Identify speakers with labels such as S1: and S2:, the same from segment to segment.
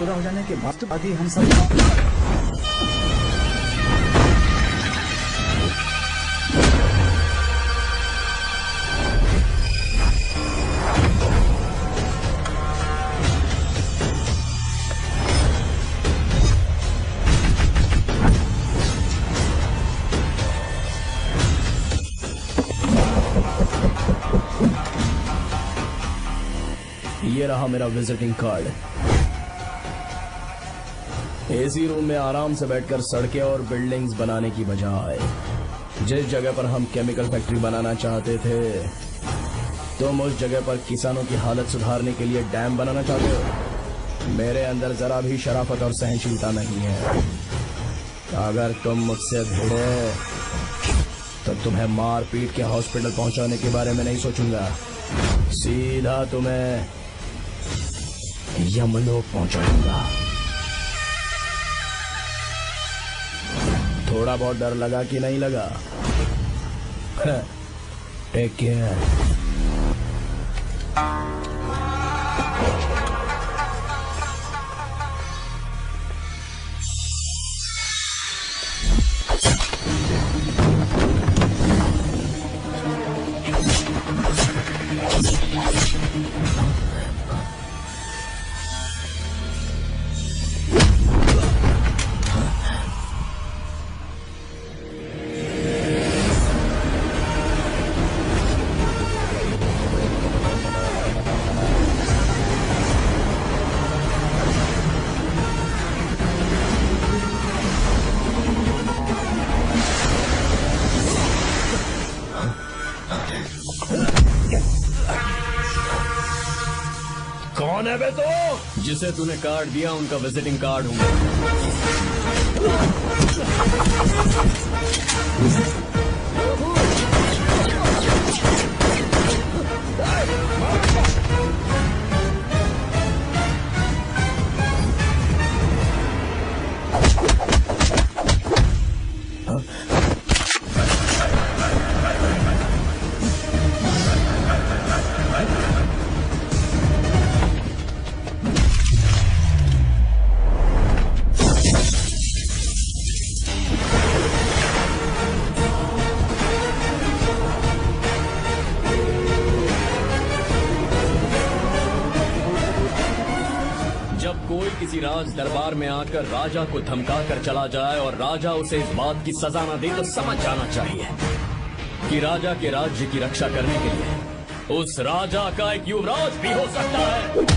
S1: पूरा हो जाने के बाद ही हम सब
S2: ये रहा मेरा विजिटिंग कार्ड। एसी रूम में आराम से बैठकर सड़कें और बिल्डिंग्स बनाने की बजाय जिस जगह पर हम केमिकल फैक्ट्री बनाना चाहते थे, तुम उस जगह पर किसानों की हालत सुधारने के लिए डैम बनाना चाहते हो। मेरे अंदर जरा भी शराफत और सहनशीलता नहीं है। अगर तुम मुझसे भिड़े तो तुम्हें मार पीट के हॉस्पिटल पहुंचाने के बारे में नहीं सोचूंगा, सीधा तुम्हें यमलोक पहुंचाऊंगा। थोड़ा बहुत डर लगा कि नहीं लगा? Take care. कौन है बे तो? जिसे तूने कार्ड दिया उनका विजिटिंग कार्ड हूँ। कोई किसी राज दरबार में आकर राजा को धमका कर चला जाए और राजा उसे इस बात की सजा न दे तो समझ जाना चाहिए कि राजा के राज्य की रक्षा करने के लिए उस राजा का एक युवराज भी हो सकता है।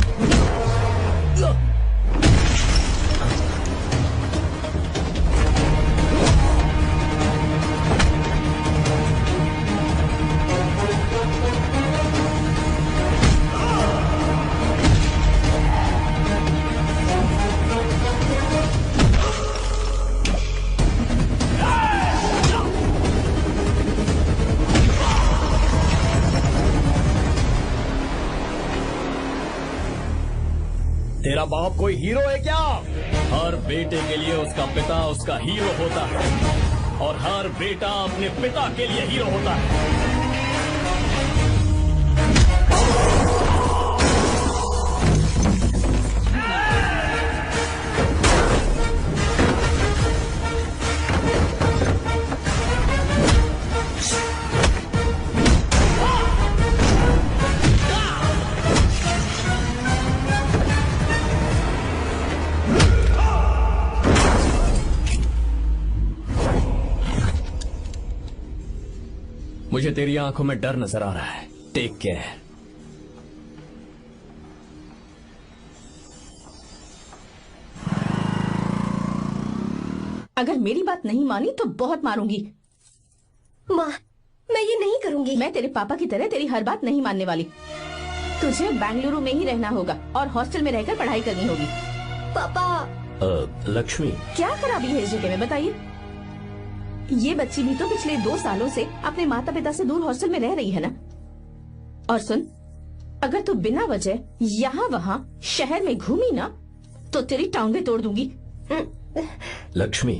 S2: तेरा बाप कोई हीरो है क्या? हर बेटे के लिए उसका पिता उसका हीरो होता है और हर बेटा अपने पिता के लिए हीरो होता है। मुझे तेरी आंखों में डर नजर आ रहा है। Take care.
S3: अगर मेरी बात नहीं मानी तो बहुत मारूंगी।
S4: माँ, मैं ये नहीं करूंगी।
S3: मैं तेरे पापा की तरह तेरी हर बात नहीं मानने वाली। तुझे बेंगलुरु में ही रहना होगा और हॉस्टल में रहकर पढ़ाई करनी होगी।
S4: पापा।
S2: लक्ष्मी,
S3: क्या खराबी है इस जगह में बताइए? ये बच्ची भी तो पिछले 2 सालों से अपने माता पिता से दूर हॉस्टल में रह रही है ना। और सुन, अगर तू बिना वजह यहाँ वहाँ शहर में घूमी ना तो तेरी टांगे तोड़ दूंगी।
S5: लक्ष्मी,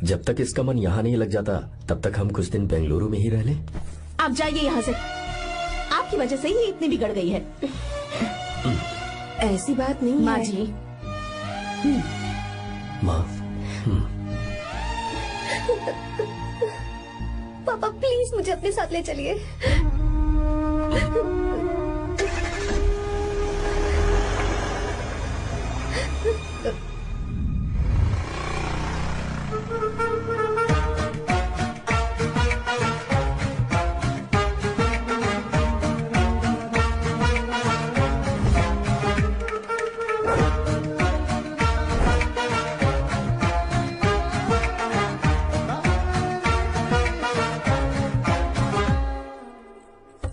S5: जब तक इसका मन यहाँ नहीं लग जाता तब तक हम कुछ दिन बेंगलुरु में ही रह लें।
S3: आप जाइए यहाँ से। आपकी वजह से ही इतनी बिगड़ गई है।
S4: ऐसी बात नहीं
S3: माँ
S4: है।
S3: जी,
S5: माँ,
S4: पापा प्लीज मुझे अपने साथ ले चलिए।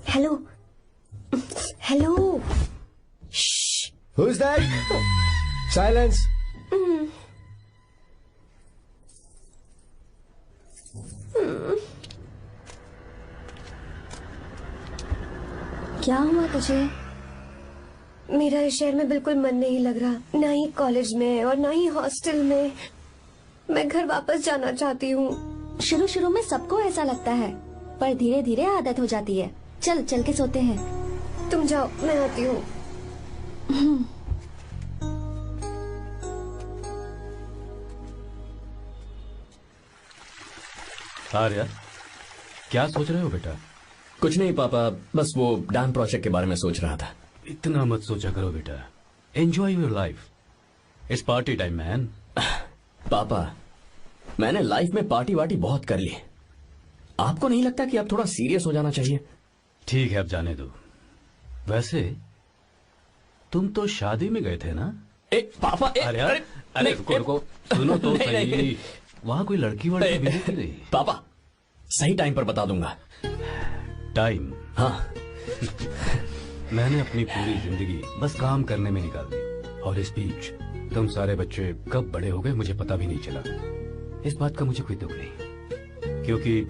S4: Hello hello.
S2: Who's that? Silence.
S4: क्या हुआ तुझे? मेरा इस शहर में बिल्कुल मन नहीं लग रहा, ना ही कॉलेज में और ना ही हॉस्टल में। मैं घर वापस जाना चाहती हूँ।
S6: शुरू शुरू में सबको ऐसा लगता है, पर धीरे धीरे आदत हो जाती है। चल चल के सोते हैं।
S4: तुम जाओ, मैं आती हूँ।
S7: आर्या, क्या सोच रहे हो बेटा?
S5: कुछ नहीं पापा, बस वो डैम प्रोजेक्ट के बारे में सोच रहा था।
S7: इतना मत सोचा करो बेटा, enjoy your life. It's party time man.
S5: पापा, मैंने लाइफ में पार्टी वार्टी बहुत कर ली, आपको नहीं लगता कि अब थोड़ा सीरियस हो जाना चाहिए?
S7: ठीक है, अब जाने दो। वैसे तुम तो शादी में गए थे ना?
S5: पापा,
S7: आर्या, अरे रुको रुको, सुनो तो सही। वहाँ कोई लड़की वड़की मिली थी नहीं?
S5: पापा, सही टाइम पर बता दूंगा।
S7: टाइम?
S5: हाँ।
S7: मैंने अपनी पूरी जिंदगी बस काम करने में निकाल दी, और इस बीच तुम सारे बच्चे कब बड़े हो गए मुझे पता भी नहीं चला। इस बात का मुझे कोई दुख नहीं, क्योंकि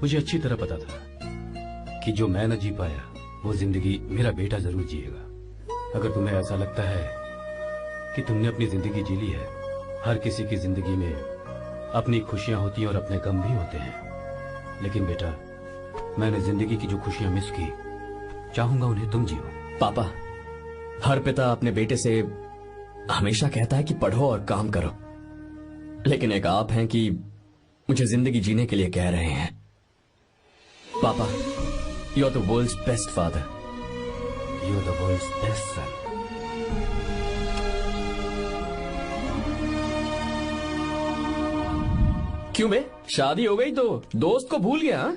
S7: मुझे अच्छी तरह पता था कि जो मैं न जी पाया वो जिंदगी मेरा बेटा जरूर जिएगा। अगर तुम्हें ऐसा लगता है कि तुमने अपनी जिंदगी जी ली है, हर किसी की जिंदगी में अपनी खुशियां होती हैं और अपने गम भी होते हैं, लेकिन बेटा मैंने जिंदगी की जो खुशियां मिस की, चाहूंगा उन्हें तुम जियो।
S5: पापा, हर पिता अपने बेटे से हमेशा कहता है कि पढ़ो और काम करो, लेकिन एक आप हैं कि मुझे जिंदगी जीने के लिए कह रहे हैं। पापा, you are the world's best father.
S7: You are the world's best son.
S5: क्यों बे, शादी हो गई तो दोस्त को भूल गया?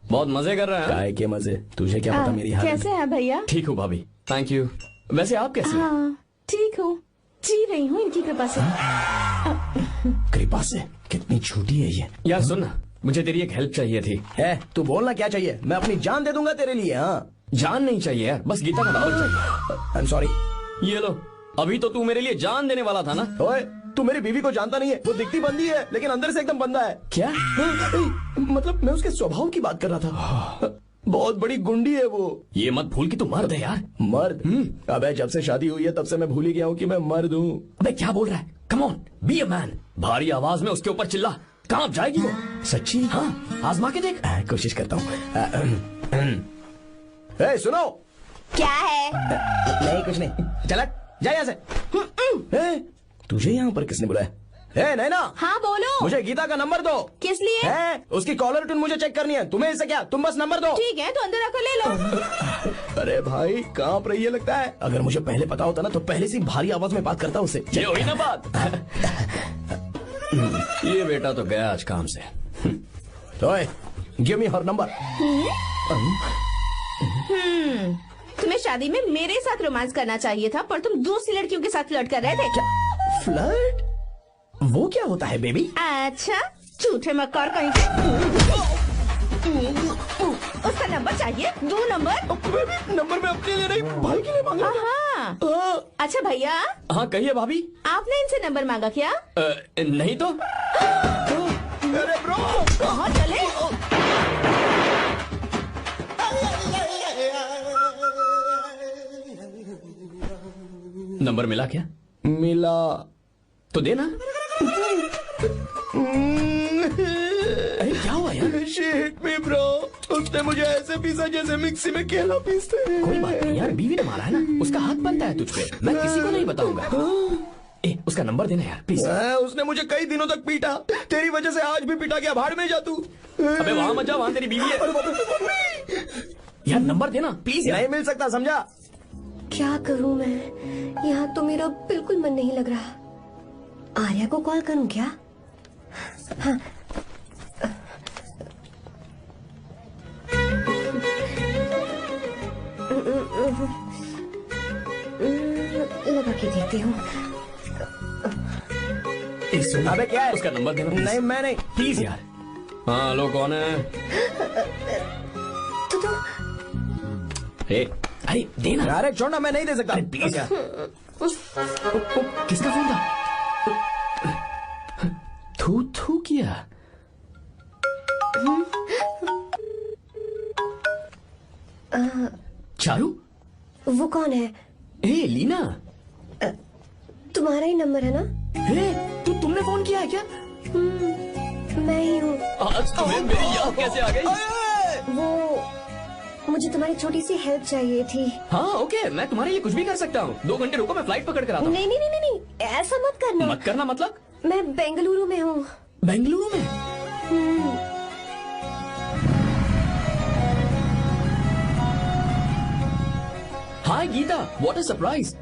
S5: बहुत मजे कर रहा है।
S2: काय के मजे, तुझे क्या पता मेरी हालत।
S3: कैसे हैं भैया?
S5: ठीक हूँ भाभी, थैंक यू। वैसे आप कैसे हैं?
S3: हाँ ठीक हूँ, जी रही हूँ इनकी कृपा से।
S2: कृपा से? कितनी झूठी है ये।
S5: यार सुन ना, मुझे तेरी एक हेल्प चाहिए थी।
S2: है, तू बोलना क्या चाहिए, मैं अपनी जान दे दूंगा तेरे लिए। हाँ,
S5: जान नहीं चाहिए यार, बस गीता का नंबर चाहिए।
S2: I am sorry.
S5: ये लो, अभी तो तू मेरे लिए जान देने वाला था ना।
S2: ओए, तू मेरी बीवी को जानता नहीं है, वो दिखती बंदी है लेकिन अंदर से एकदम बंदा है।
S5: क्या?
S2: मतलब मैं उसके स्वभाव की बात कर रहा था। बहुत बड़ी गुंडी है वो।
S5: ये मत भूल कि तू मर्द है यार।
S2: मर्द? अबे जब से शादी हुई है तब से मैं भूल ही गया हूँ कि मैं मर्द हूँ।
S5: अबे क्या बोल रहा है? Come on, be a man. भारी आवाज में उसके ऊपर चिल्ला, कहाँ जाएगी वो?
S2: सच्ची?
S5: हाँ, आजमा के देख।
S2: कोशिश करता हूँ। सुनो।
S3: क्या है?
S2: नहीं कुछ नहीं, चल जा यहाँ से। तुझे यहाँ पर किसने बुलाया? नैना।
S3: हाँ बोलो।
S2: मुझे गीता का नंबर दो।
S3: किस लिए?
S2: उसकी कॉलर ट्यून मुझे चेक करनी है। तुम्हें इससे क्या, तुम बस नंबर दो।
S3: ठीक है तो अंदर आकर ले लो।
S2: अरे भाई कांप रही है लगता है। अगर मुझे पहले पता होता ना तो पहले से भारी आवाज में बात करता उससे।
S5: ये हुई ना बात। ये बेटा तो गया आज काम से।
S2: तो गिव मी हर नंबर।
S3: तुम्हें शादी में मेरे साथ रोमांस करना चाहिए था, पर तुम दूसरी लड़कियों के साथ फ्लर्ट कर रहे थे। क्या
S2: फ्लर्ट? वो क्या होता है बेबी?
S3: अच्छा, झूठे मक्कार कहीं के। उसका नंबर चाहिए? दो नंबर।
S2: बेबी नंबर मैं अपने लिए नहीं, भाई के लिए मांग रहा था।
S3: हाँ। अच्छा भैया।
S5: हाँ कहिए भाभी।
S3: आपने इनसे नंबर मांगा क्या?
S5: नहीं तो।
S2: अरे ब्रो,
S3: कहाँ चले?
S5: नंबर मिला क्या?
S2: मिला
S5: तो देना। अरे क्या हुआ यार?
S2: शिट मी ब्रो, उसने मुझे ऐसे पीसा जैसे मिक्सी में केला पीसते हैं।
S5: कोई बात नहीं यार, बीवी ने मारा है ना, उसका हाथ बनता है तुझ पे। मैं किसी को नहीं बताऊंगा। उसका नंबर देना यार प्लीज।
S2: उसने मुझे कई दिनों तक पीटा, तेरी वजह से आज भी पीटा गया, भाड़ में जा तू।
S5: अबे वहां मत जा, वहां तेरी बीवी है। यार नंबर देना प्लीज यार।
S2: नहीं मिल सकता, समझा?
S4: क्या करूं मैं, यहाँ तो मेरा बिल्कुल मन नहीं लग रहा। आर्या को कॉल करूं क्या? हाँ। लगा के देती हूँ।
S2: अबे क्या है?
S5: उसका नंबर देना
S2: नहीं, मैं नहीं।
S5: प्लीज यार। हाँ हेलो, कौन है?
S4: तो
S5: अरे देना।
S2: अरे छोड़ना, मैं नहीं दे सकता।
S5: प्लीज यार। किसका फोन था? थू थू किया। चारू?
S4: वो कौन है?
S5: लीना।
S4: तुम्हारा ही नंबर है ना?
S5: तुमने फोन किया है क्या?
S4: मैं ही हूँ।
S5: आज तुम्हें मेरी याद कैसे आ गई?
S4: वो मुझे तुम्हारी छोटी सी हेल्प चाहिए थी।
S5: हाँ ओके, मैं तुम्हारे लिए कुछ भी कर सकता हूँ। 2 घंटे रुको, मैं फ्लाइट पकड़ कर आता हूँ।
S4: नहीं नहीं नहीं नहीं, ऐसा मत करना।
S5: मत करना मतलब?
S4: मैं बेंगलुरु में हूँ।
S5: बेंगलुरु में? हाय गीता, व्हाट अ सरप्राइज।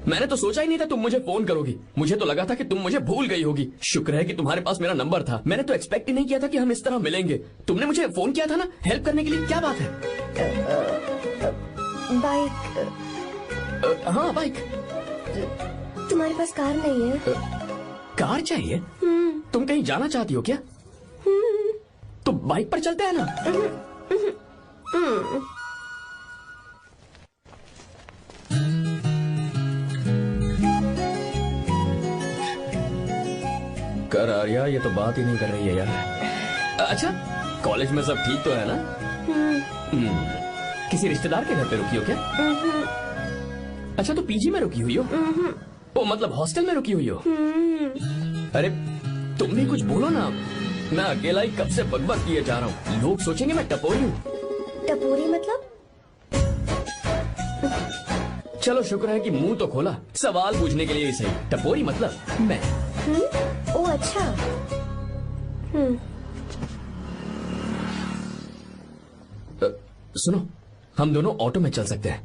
S5: मैंने तो सोचा ही नहीं था तुम मुझे फोन करोगी। मुझे तो लगा था कि तुम मुझे भूल गई होगी। शुक्र है कि तुम्हारे पास मेरा नंबर था। मैंने तो एक्सपेक्ट ही नहीं किया था कि हम इस तरह मिलेंगे। तुमने मुझे फोन किया था ना हेल्प करने के लिए, क्या बात है?
S4: बाइक।
S5: हाँ बाइक।
S4: तुम्हारे पास कार नहीं है?
S5: कार चाहिए? तुम कहीं जाना चाहती हो क्या? तो बाइक पर चलते हैं ना। कर आर्या, ये तो बात ही नहीं कर रही है यार। अच्छा, कॉलेज में सब ठीक तो है ना? किसी रिश्तेदार के घर पे रुकी हो क्या? अच्छा, तो पीजी में रुकी हुई हो? ओ मतलब हॉस्टल में रुकी हुई हो? अरे तुम भी कुछ बोलो ना। मैं अकेला ही कब से बकबक किए जा रहा हूँ। लोग सोचेंगे मैं टपोरी हूँ।
S4: टपोरी मतलब?
S5: चलो शुक्र है कि मुंह तो खोला, सवाल पूछने के लिए ही सही। टपोरी मतलब मैं।
S4: ओ अच्छा।
S5: सुनो, हम दोनों ऑटो में चल सकते हैं।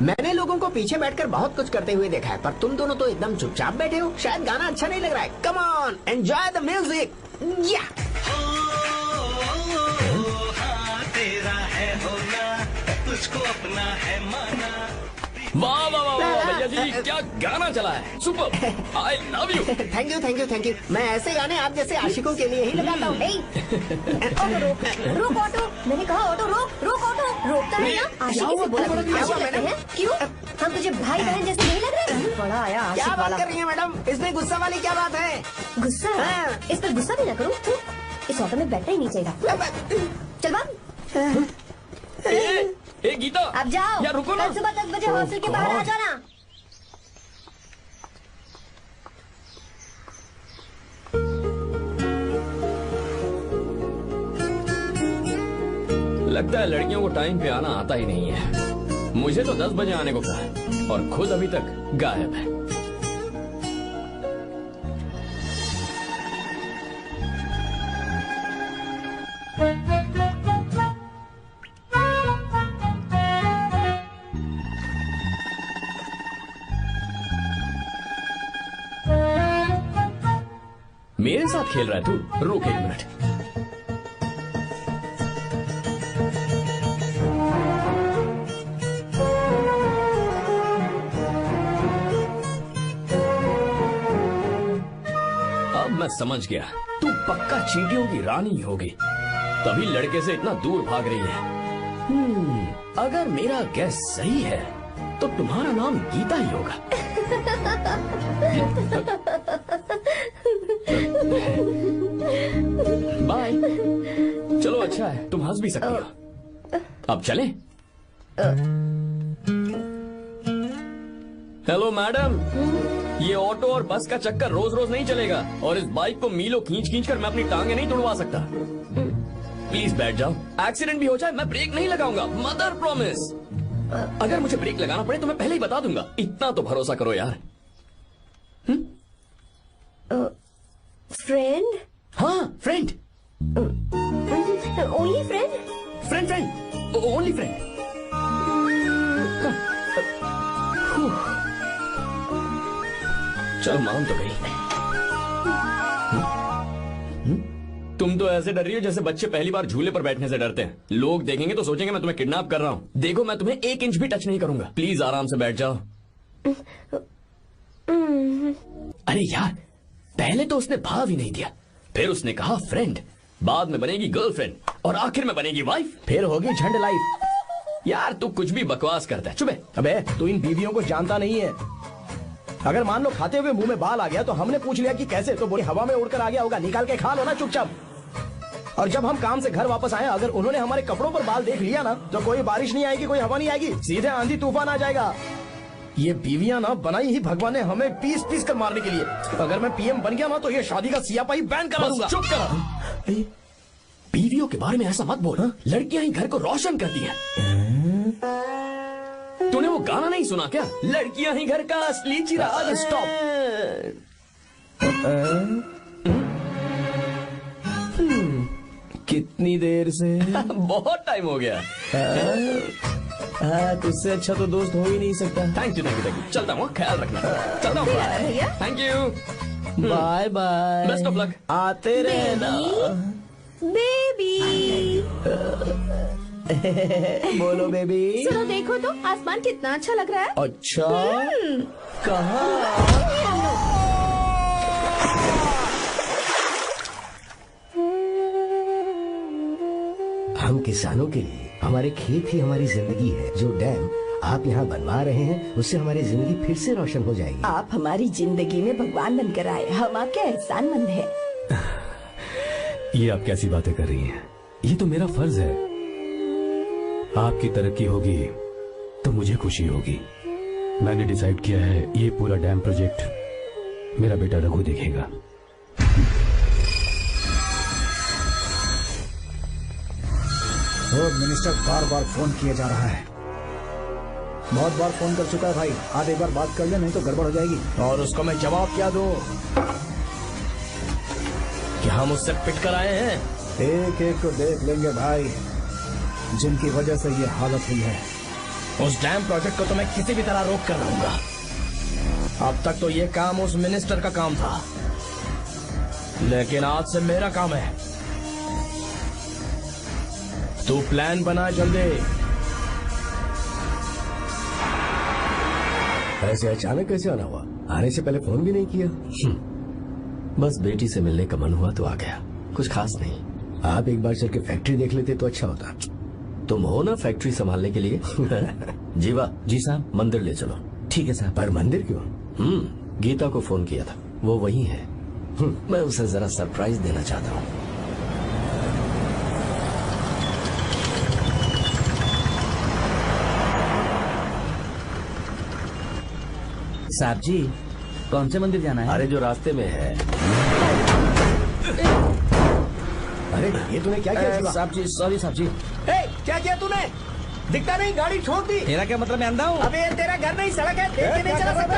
S1: मैंने लोगों को पीछे बैठकर बहुत कुछ करते हुए देखा है, पर तुम दोनों तो एकदम चुपचाप बैठे हो। शायद गाना अच्छा नहीं लग रहा है। Come on, enjoy the music. या
S8: तेरा है होना, तुझको अपना है माना।
S5: वाह वाह वाह वाह भैया जी, क्या गाना चला है। Super, I love you.
S1: Thank you thank you thank you. मैं ऐसे गाने आप जैसे आशिकों के लिए ही लगाता हूँ।
S4: ऑटो रोक, रोक ऑटो। मैंने कहा ऑटो रोक, रोक ऑटो। रोकता है ना? आशिकी से बोला
S1: क्या हुआ मैडम?
S4: क्यों? हम तुझे भाई बहन जैसे नहीं लग रहे? बड़ा आया
S1: क्या
S4: आशिक
S1: बात
S4: वाला।
S1: कर रही है मैडम? इसमें गुस्सा वाली क्या बात है?
S4: गुस्सा?
S1: हाँ।
S4: इस पर गुस्सा भी ना करूँ। इस ऑटो में बैठना ही नहीं चाहिए। चल बाप।
S5: ए गीता,
S4: अब जाओ।
S5: यार रुको ना।
S4: कल सुबह 10 बजे हॉस्टल के बाहर आ जाना।
S5: लगता है लड़कियों को टाइम पे आना आता ही नहीं है। मुझे तो 10 बजे आने को कहा और खुद अभी तक गायब है। मेरे साथ खेल रहा है तू? रुक 1 मिनट। अब मैं समझ गया, तू पक्का चींटियों की रानी होगी, तभी लड़के से इतना दूर भाग रही है। अगर मेरा गैस सही है तो तुम्हारा नाम गीता ही होगा। बाय। चलो अच्छा है, तुम हंस भी सकती हो। अब चलें? Hello madam. ये ऑटो और बस का चक्कर रोज रोज नहीं चलेगा, और इस बाइक को मीलों खींच खींच कर मैं अपनी टांगे नहीं तुड़वा सकता। प्लीज बैठ जाओ, एक्सीडेंट भी हो जाए मैं ब्रेक नहीं लगाऊंगा, मदर प्रॉमिस। अगर मुझे ब्रेक लगाना पड़े तो मैं पहले ही बता दूंगा, इतना तो भरोसा करो यार।
S4: फ्रेंड?
S5: हाँ friend,
S4: only friend?
S5: Friend friend, only friend. चलो मान तो गई। तुम तो ऐसे डर रही हो जैसे बच्चे पहली बार झूले पर बैठने से डरते हैं। लोग देखेंगे तो सोचेंगे मैं तुम्हें किडनैप कर रहा हूँ। देखो मैं तुम्हें 1 इंच भी टच नहीं करूंगा, प्लीज आराम से बैठ जाओ। अरे यार, पहले तो उसने भाव ही नहीं दिया, फिर उसने कहा फ्रेंड, बाद में बनेगी गर्लफ्रेंड और आखिर में बनेगी वाइफ,
S2: फिर होगी झंड लाइफ।
S5: यार तू कुछ भी बकवास करता है। चुप।
S2: अबे तू इन बीवियों को जानता नहीं है। अगर मान लो खाते हुए मुंह में बाल आ गया तो हमने पूछ लिया कि कैसे, तो बोली हवा में उड़कर आ गया होगा, निकाल के खा लो ना चुपचाप। और जब हम काम से घर वापस आए, अगर उन्होंने हमारे कपड़ों पर बाल देख लिया ना, तो कोई बारिश नहीं आएगी, कोई हवा नहीं आएगी, सीधे आंधी तूफान आ जाएगा। ये बीवियां ना बनाई ही भगवान ने हमें पीस पीस कर मारने के लिए। अगर मैं पीएम बन गया ना तो ये शादी का सियापाही बैन करा दूंगा।
S5: चुप करो। बीवियों के बारे में ऐसा मत बोल, लड़कियां ही घर को रोशन करती हैं। तूने वो गाना नहीं सुना क्या, लड़कियां ही घर का असली चिराग। स्टॉप।
S2: कितनी देर से?
S5: बहुत टाइम हो गया।
S2: तुझसे अच्छा तो दोस्त हो ही नहीं सकता।
S5: Thank you thank you thank you. चलता हूँ, ख्याल रखना। चलता हूँ, thank you,
S2: bye bye,
S5: best of luck.
S2: आते रहना
S3: बेबी।
S2: बोलो बेबी।
S3: सुनो देखो तो आसमान कितना अच्छा लग रहा है।
S2: अच्छा, कहाँ?
S1: हम किसानों के लिए हमारे खेत ही हमारी जिंदगी है। जो डैम आप यहाँ बनवा रहे हैं उससे हमारी जिंदगी फिर से रोशन हो जाएगी।
S3: आप हमारी जिंदगी में भगवान बनकर आए, हम आपके एहसानमंद हैं।
S7: ये आप कैसी बातें कर रही हैं? ये तो मेरा फर्ज है। आपकी तरक्की होगी तो मुझे खुशी होगी। मैंने डिसाइड किया है ये पूरा डैम प्रोजेक्ट मेरा बेटा रघु देखेगा।
S9: मिनिस्टर बार बार फोन किया जा रहा है। बहुत बार फोन कर चुका है भाई, आज एक बार बात कर ले, नहीं तो गड़बड़ हो जाएगी।
S2: और उसको मैं जवाब क्या दूं कि हम उससे पिट कर आए हैं?
S9: एक एक को देख लेंगे भाई, जिनकी वजह से ये हालत हुई है।
S2: उस डैम प्रोजेक्ट को तो मैं किसी भी तरह रोक कर रहूंगा। अब तक तो ये काम उस मिनिस्टर का काम था, लेकिन आज से मेरा काम है। तू प्लान बना जल्दी।
S1: ऐसे अचानक कैसे आना हुआ? आने से पहले फोन भी नहीं किया?
S5: बस बेटी से मिलने का मन हुआ तो आ गया, कुछ खास नहीं।
S1: आप एक बार चल के फैक्ट्री देख लेते तो अच्छा होता।
S5: तुम हो ना फैक्ट्री संभालने के लिए। जीवा
S7: जी साहब।
S5: मंदिर ले चलो।
S7: ठीक है साहब।
S1: पर मंदिर क्यों?
S5: गीता को फोन किया था, वो वही है। मैं उसे जरा सरप्राइज देना चाहता हूँ।
S7: साहब जी, कौन से मंदिर जाना है?
S5: अरे जो रास्ते में है।
S1: अरे ये तूने क्या किया?
S7: साहब जी, सॉरी साहब जी।
S1: क्या किया तूने? दिखता नहीं, गाड़ी ठोक दी।
S7: तेरा क्या मतलब, मैं अंधा हूँ?
S1: अबे ये तेरा घर नहीं, सड़क है, देख के नहीं चला सकता।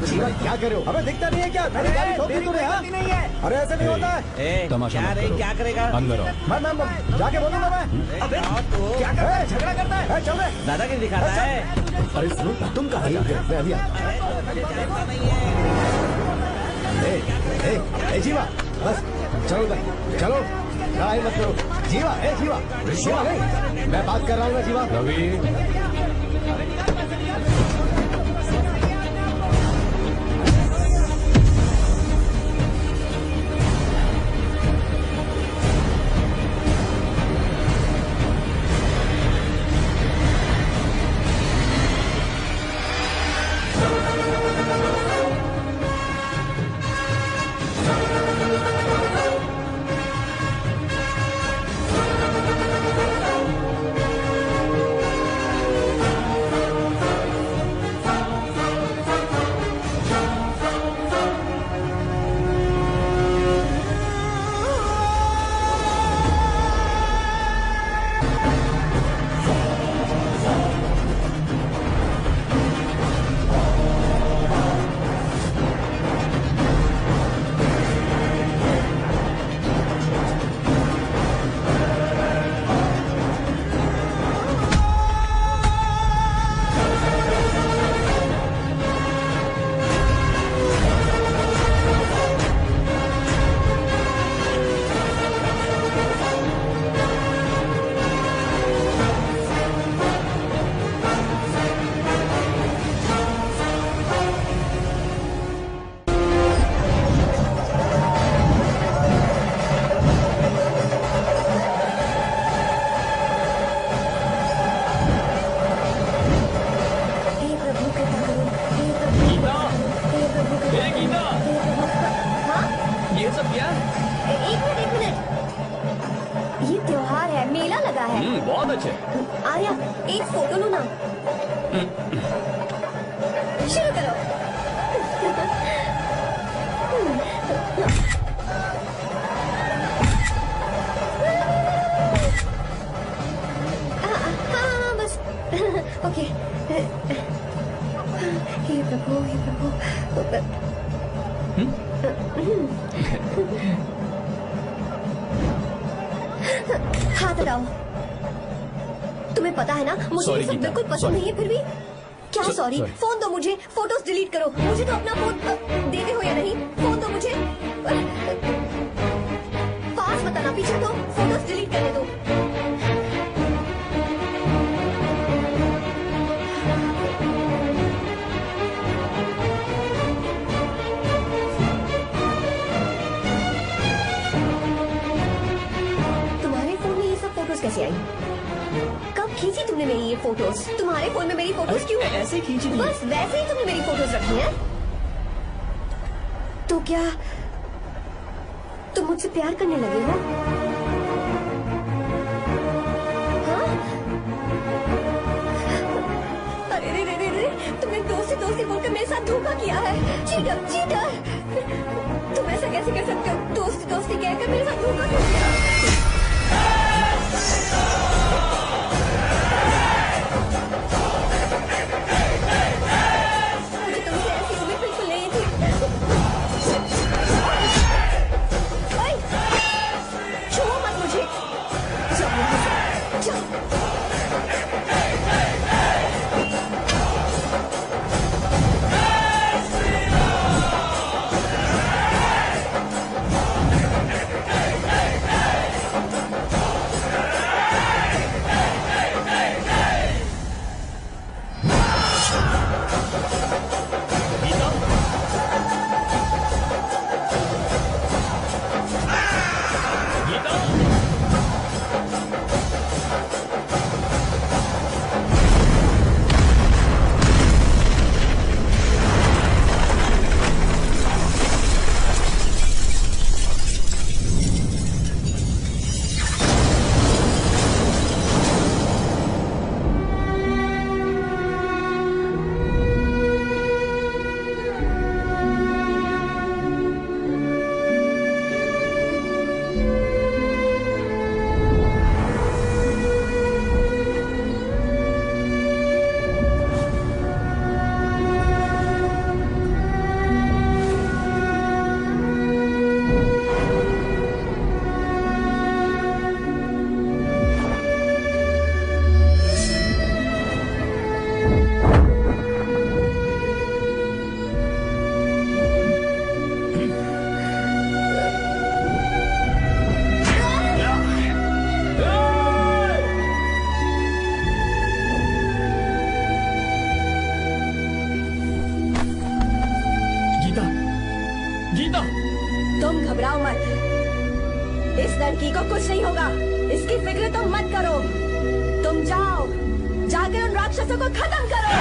S1: जीवन क्या करे हो?
S9: अबे दिखता नहीं है क्या? मेरी गाड़ी ठोक दी तूने? हाँ?
S1: नहीं है।
S9: अरे ऐसे नहीं होता है।
S7: तमाशा मत करो। क्या करेगा? अंदर आओ।
S9: मैं जाके बोलूंगा मैं।
S1: अबे क्या करता है? झगड़ा करता है?
S9: चल रहे।
S7: दादागिरी दिखा रहा है।
S5: अरे सुनो, तुम कहाँ जा रहे हो?
S1: मैं अभी जीवा, बस चलो भाई, चलो, लड़ाई मत करो। जीवा, जीवा, जीवा नहीं, मैं बात कर रहा हूँ ना जीवा।
S7: रवि,
S4: रहा है।
S5: बहुत अच्छे।
S4: आर्या, एक फोटो लो ना। शुरू करो। हाँ बस ओके। हे प्रभु, हे प्रभु। हाथ हटाओ। तुम्हें पता है ना मुझे ये सब बिल्कुल पसंद नहीं है, फिर भी क्या सॉरी? फोन दो मुझे, फोटोज डिलीट करो। मुझे तो अपना फोन देते हो या नहीं? फोन दो मुझे। पास बताना, पीछे दो, फोटोज डिलीट करने दो। तुम्हारे फोन में ये सब फोटोज कैसे आई? कब खींची तुमने मेरी ये फोटोज? तुम्हारे फोन में मेरी फोटोज क्यों?
S5: ऐसे खींची थी।
S4: बस वैसे ही तुमने मेरी फोटोज रखी हैं? तो क्या तुम मुझसे प्यार करने लगे हो? हाँ? अरे रे रे रे रे, तुमने दोस्ती बोलकर मेरे साथ धोखा किया है। Cheater, cheater! तुम ऐसा कैसे कर सकते हो? दोस्ती कहकर मेरे साथ धोखा क्यों किया?
S3: तुम घबराओ मत, इस लड़की को कुछ नहीं होगा, इसकी फिक्र तुम मत करो। तुम जाओ, जाकर उन राक्षसों को खत्म करो।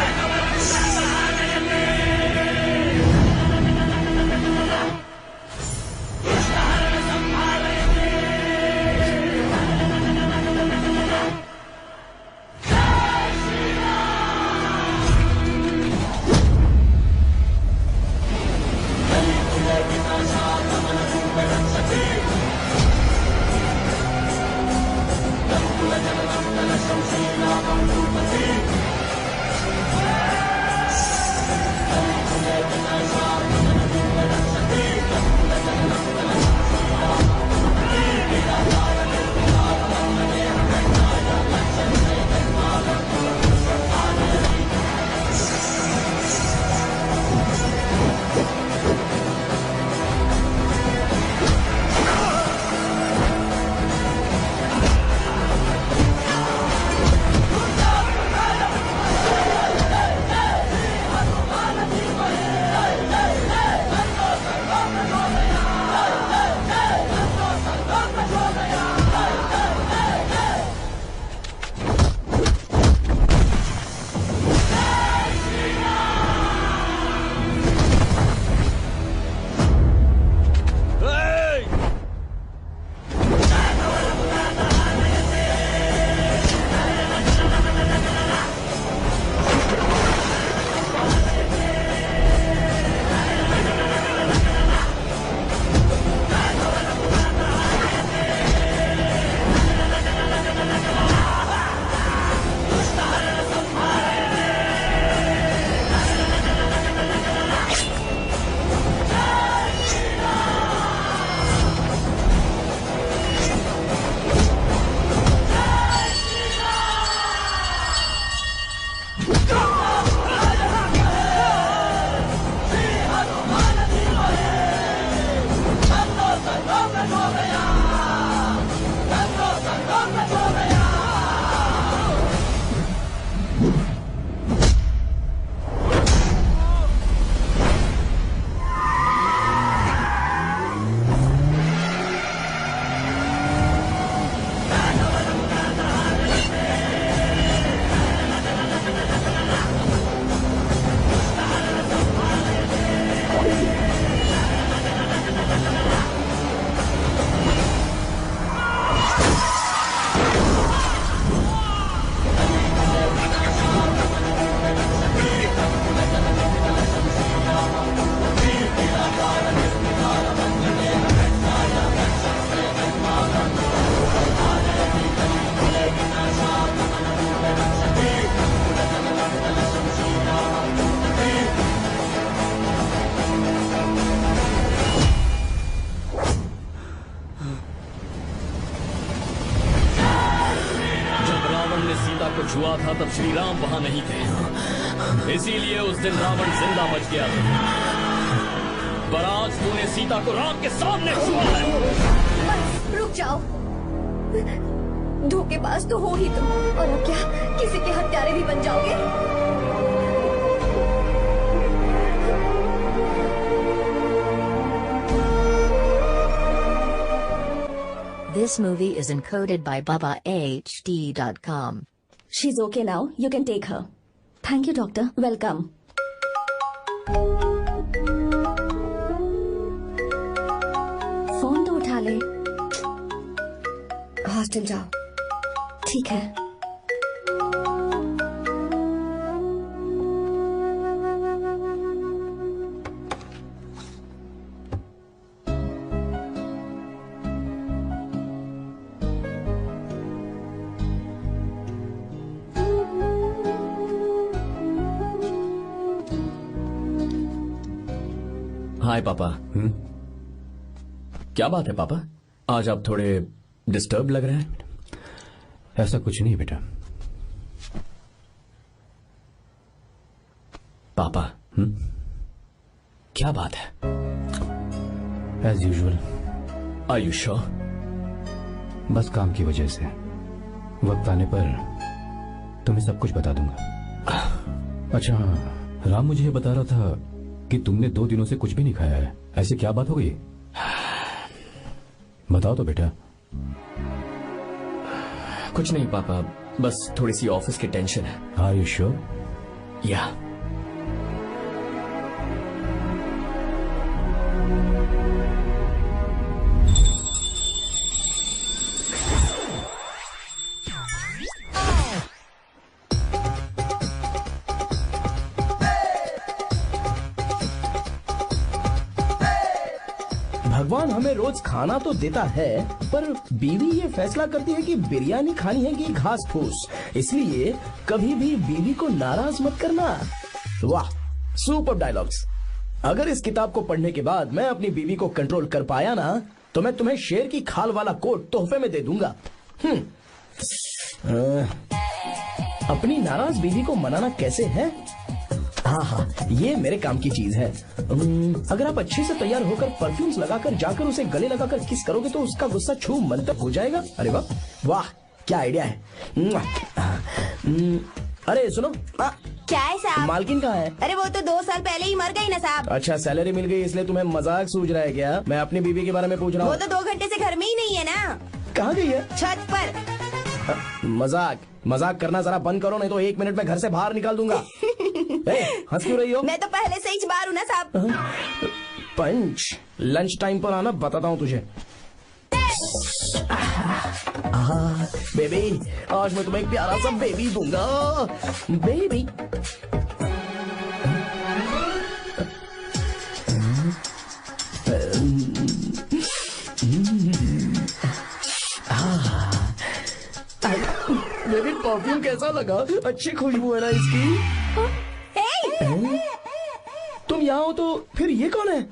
S5: को छुआ था तब श्री राम वहां नहीं थे, इसीलिए उस दिन रावण जिंदा बच गया था। पर आज तूने सीता को राम के सामने छुआ है।
S4: बस रुक जाओ, धोखेबाज तो हो ही तुम, और अब क्या किसी के हत्यारे भी बन जाओगे?
S10: This movie is encoded by BabaHD.com.
S3: She's okay now. You can take her.
S6: Thank you doctor.
S3: Welcome.
S6: Phone तो उठा ले।
S4: हॉस्टल जाओ।
S6: ठीक है।
S5: हाय पापा। क्या बात है पापा, आज आप थोड़े डिस्टर्ब लग रहे हैं।
S7: ऐसा कुछ नहीं बेटा।
S5: पापा क्या बात है?
S7: As usual.
S5: Are you sure?
S7: बस काम की वजह से वक्त आने पर तुम्हें सब कुछ बता दूंगा। अच्छा हाँ, राम मुझे ये बता रहा था कि तुमने 2 दिनों से कुछ भी नहीं खाया है। ऐसी क्या बात हो गई? बताओ तो बेटा।
S5: कुछ नहीं पापा, बस थोड़ी सी ऑफिस की टेंशन है।
S7: Are you sure?
S5: या
S2: भगवान हमें रोज खाना तो देता है, पर बीवी ये फैसला करती है कि बिरयानी खानी है कि घास फूस। इसलिए कभी भी बीवी को नाराज मत करना। वाह, सुपर डायलॉग्स। अगर इस किताब को पढ़ने के बाद मैं अपनी बीवी को कंट्रोल कर पाया ना, तो मैं तुम्हें शेर की खाल वाला कोट तोहफे में दे दूंगा। अपनी नाराज बीवी को मनाना कैसे है? हाँ हाँ, ये मेरे काम की चीज है। अगर आप अच्छे से तैयार होकर परफ्यूम्स लगाकर जाकर उसे गले लगाकर किस करोगे तो उसका गुस्सा छू मन तक हो जाएगा। अरे वाह वाह, क्या आइडिया है। अरे सुनो,
S11: क्या है साहब?
S2: मालकिन कहाँ है?
S11: अरे वो तो 2 साल पहले ही मर गई ना साहब।
S2: अच्छा, सैलरी मिल गई इसलिए तुम्हें मजाक सूझ रहा है क्या? मैं अपनी बीवी के बारे में पूछ रहा हूँ।
S11: वो तो 2 घंटे से घर में ही नहीं है ना।
S2: कहाँ गई है?
S11: छत पर।
S2: मजाक करना जरा बंद करो, नहीं तो 1 मिनट में घर से बाहर निकाल दूंगा। हंस क्यों रही हो?
S11: मैं तो पहले से ही बाहर हूँ ना साहब।
S2: पंच, लंच टाइम पर आना, बताता हूँ तुझे। बेबी, आज मैं तुम्हें एक प्यारा सा बेबी दूंगा। बेबी बेबी, परफ्यूम कैसा लगा? अच्छी खुशबू है ना इसकी? तुम यहाँ हो तो फिर ये कौन है?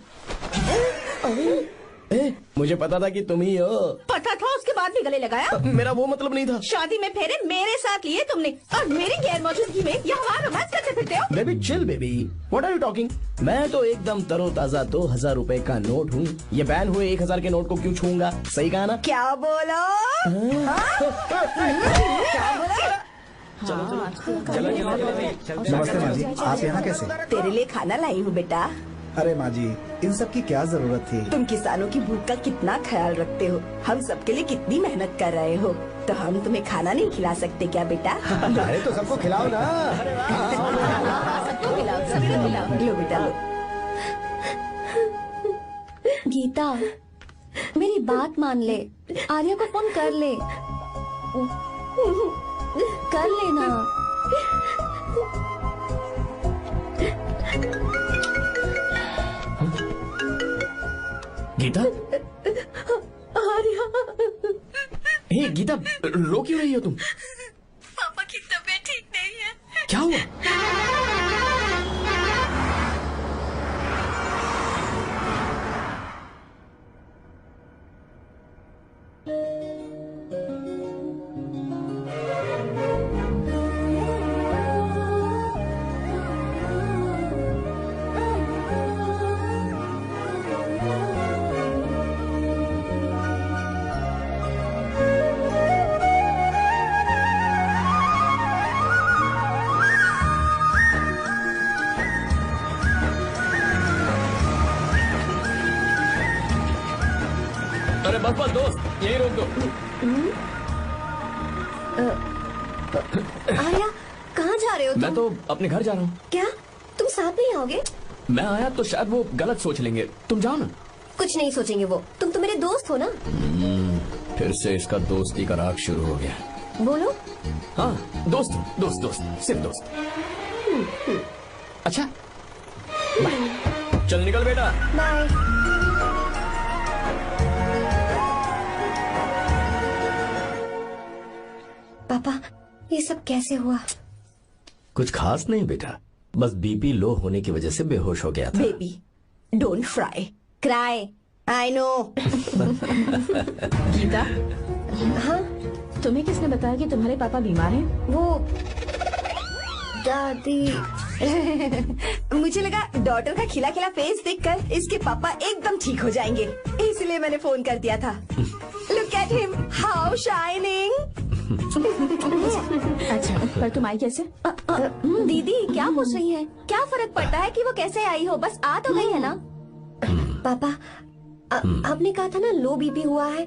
S2: मुझे पता था कि तुम ही हो।
S3: पता था, उसके बाद भी गले लगाया?
S2: मेरा वो मतलब नहीं था।
S3: शादी में फेरे मेरे साथ लिए तुमने और मेरी गैर मौजूदगी में यहाँ रोमांस करते फिरते हो।
S2: Baby chill baby, what are you talking? मैं तो एकदम तरोताजा 2000 रुपए का नोट हूँ। ये बैन हुए 1000 के नोट को क्यों छूऊंगा? सही कहा ना?
S11: क्या बोलो? क्या बोलो?
S9: नमस्ते माँ जी, आप यहाँ कैसे?
S11: तेरे लिए खाना लाई हूँ बेटा।
S9: अरे माँ जी, इन सब की क्या जरूरत थी?
S11: तुम किसानों की भूख का कितना ख्याल रखते हो, हम सबके लिए कितनी मेहनत कर रहे हो, तो हम तुम्हें खाना नहीं खिला सकते क्या बेटा?
S9: अरे तो सबको खिलाओ ना।
S3: सबको खिलाओ, सबको खिलाओ।
S11: लो बेटा लो।
S6: गीता, मेरी बात मान ले, आर्या को फोन कर ले। कर लेना।
S5: गीता,
S3: आर्या,
S5: हे गीता, रो क्यों रही हो तुम?
S3: पापा की तबीयत ठीक नहीं है।
S5: क्या हुआ? अरे बस बस दोस्त, यही रोक दो।
S4: आर्या, कहाँ जा रहे हो तुम?
S5: मैं तो अपने घर जा रहा हूँ।
S4: क्या तुम साथ नहीं आओगे?
S5: मैं आया तो शायद वो गलत सोच लेंगे, तुम जाओ ना।
S4: कुछ नहीं सोचेंगे वो, तुम तो मेरे दोस्त हो ना।
S5: फिर से इसका दोस्ती का राग शुरू हो गया।
S4: बोलो।
S5: हाँ, दोस्त दोस्त दोस्त, सिर्फ दोस्त। अच्छा बाय। चल निकल बेटा।
S4: बाय। पापा, ये सब कैसे हुआ?
S1: कुछ खास नहीं बेटा, बस बीपी लो होने की वजह से बेहोश हो गया था।
S11: Baby, don't fry, cry, I know.
S3: Gita,
S4: हाँ?
S3: तुम्हें किसने बताया कि तुम्हारे पापा बीमार हैं?
S4: वो दादी।
S11: मुझे लगा डॉटर का खिला खिला फेस देखकर इसके पापा एकदम ठीक हो जाएंगे, इसलिए मैंने फोन कर दिया था। Look at him, how shining.
S3: अच्छा, पर तुम आई कैसे?
S6: दीदी क्या पूछ रही है? क्या फर्क पड़ता है कि वो कैसे आई हो, बस आ तो गई है ना।
S4: पापा, आपने कहा था ना लो बीपी हुआ है,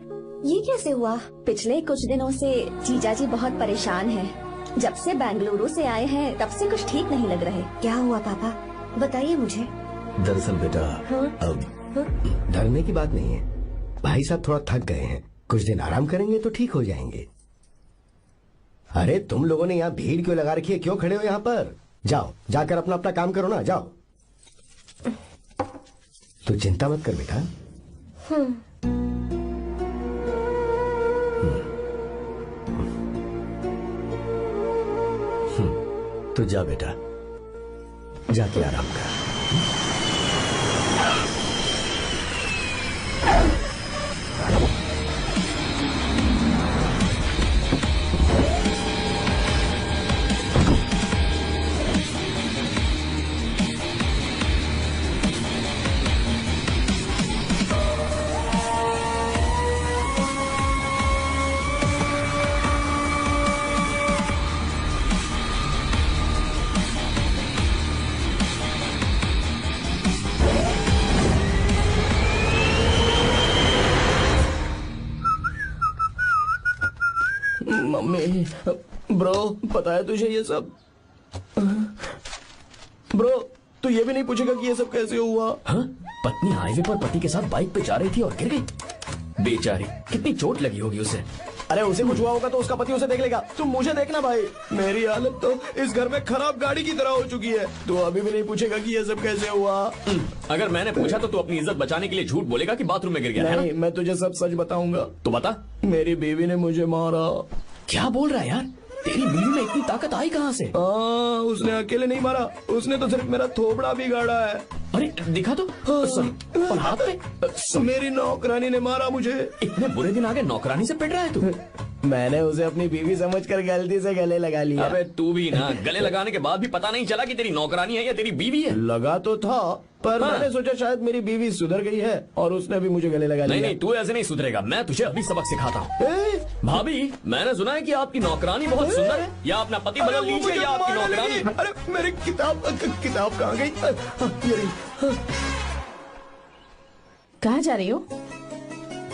S4: ये कैसे हुआ?
S6: पिछले कुछ दिनों से जीजा जी बहुत परेशान हैं। जब से बेंगलुरु से आए हैं तब से कुछ ठीक नहीं लग रहे।
S4: क्या हुआ पापा, बताइए मुझे।
S1: दरअसल बेटा, अब डरने की बात नहीं है। भाई साहब थोड़ा थक गए हैं, कुछ दिन आराम करेंगे तो ठीक हो जाएंगे। अरे तुम लोगों ने यहाँ भीड़ क्यों लगा रखी है, क्यों खड़े हो यहाँ पर? जाओ, जाकर अपना अपना काम करो ना, जाओ। तू चिंता मत कर बेटा। तो जा बेटा, जाके आराम कर।
S2: मम्मी, ब्रो, पता है तुझे ये सब? ब्रो, तू ये भी नहीं पूछेगा कि ये सब कैसे हुआ?
S5: हाँ? पत्नी हाईवे पर पति के साथ बाइक पे जा रही थी और गिर गई। बेचारी, कितनी चोट लगी होगी उसे।
S2: अरे उसे कुछ हुआ होगा तो उसका पति उसे देख लेगा, तुम मुझे देखना भाई। मेरी हालत तो इस घर में खराब गाड़ी की तरह हो चुकी है। तू अभी भी नहीं पूछेगा कि ये सब कैसे हुआ?
S5: अगर मैंने पूछा तो तू अपनी इज्जत बचाने के लिए झूठ बोलेगा कि बाथरूम में गिर गया।
S2: नहीं, मैं तुझे सब सच बताऊंगा।
S5: तो बता।
S2: मेरी बीवी ने मुझे मारा।
S5: क्या बोल रहा है यार? तेरी बीवी में इतनी ताकत आई कहाँ से?
S2: उसने अकेले नहीं मारा, उसने तो सिर्फ मेरा थोबड़ा बिगाड़ा है।
S5: अरे दिखा तो। और हाथ पे?
S2: मेरी नौकरानी ने मारा मुझे।
S5: इतने बुरे दिन आगे नौकरानी से पिट रहा है तू?
S2: मैंने उसे अपनी बीवी समझकर गलती से गले लगा लिया।
S5: अबे तू भी ना, गले लगाने के बाद भी पता नहीं चला कि तेरी नौकरानी है या तेरी बीवी है।
S2: लगा तो था, पर मैंने सोचा शायद मेरी बीवी सुधर गई है और उसने भी मुझे गले लगा लिया।
S5: नहीं, तू ऐसे नहीं सुधरेगा, मैं तुझे अभी सबक सिखाता हूँ। भाभी, मैंने सुना है कि आपकी नौकरानी बहुत सुंदर है, या अपना पति बदल लीजिए या आपकी नौकरानी।
S2: अरे मेरी किताब कहाँ गई?
S3: कहाँ जा रही हो?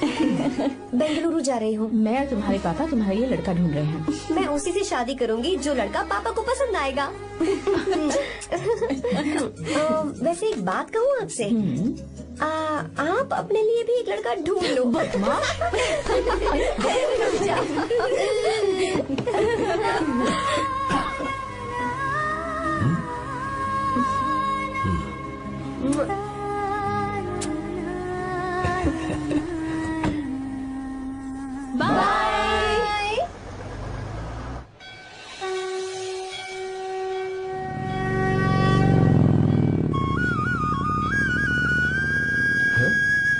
S4: बेंगलुरु जा रही हूँ।
S3: मैं और तुम्हारे पापा तुम्हारे लिए लड़का ढूंढ रहे हैं।
S4: मैं उसी से शादी करूंगी जो लड़का पापा को पसंद आएगा। वैसे एक बात कहूँ आपसे, आप अपने लिए भी एक लड़का ढूंढ लो।
S3: बदमाश।
S4: बाय।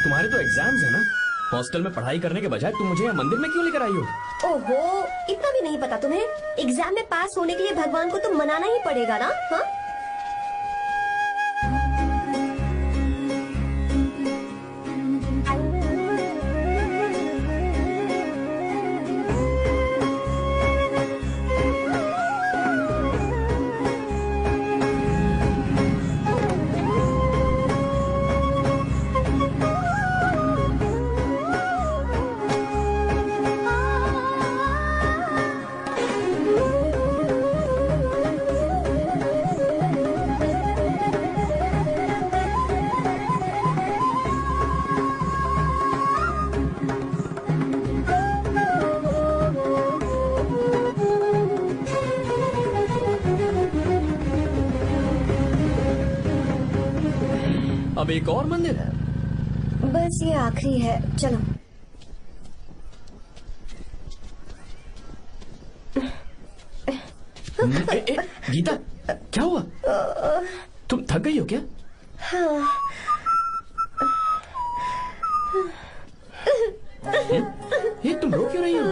S5: तुम्हारे तो एग्जाम्स है ना? हॉस्टल में पढ़ाई करने के बजाय तुम मुझे यहाँ मंदिर में क्यों लेकर आई हो?
S4: ओहो, इतना भी नहीं पता तुम्हें? एग्जाम में पास होने के लिए भगवान को तो मनाना ही पड़ेगा ना? हाँ?
S5: अब एक और मंदिर है?
S4: बस ये आखिरी है, चलो।
S5: गीता, क्या हुआ? तुम थक गई हो क्या?
S4: हाँ।
S5: ये तुम रो क्यों रही हो?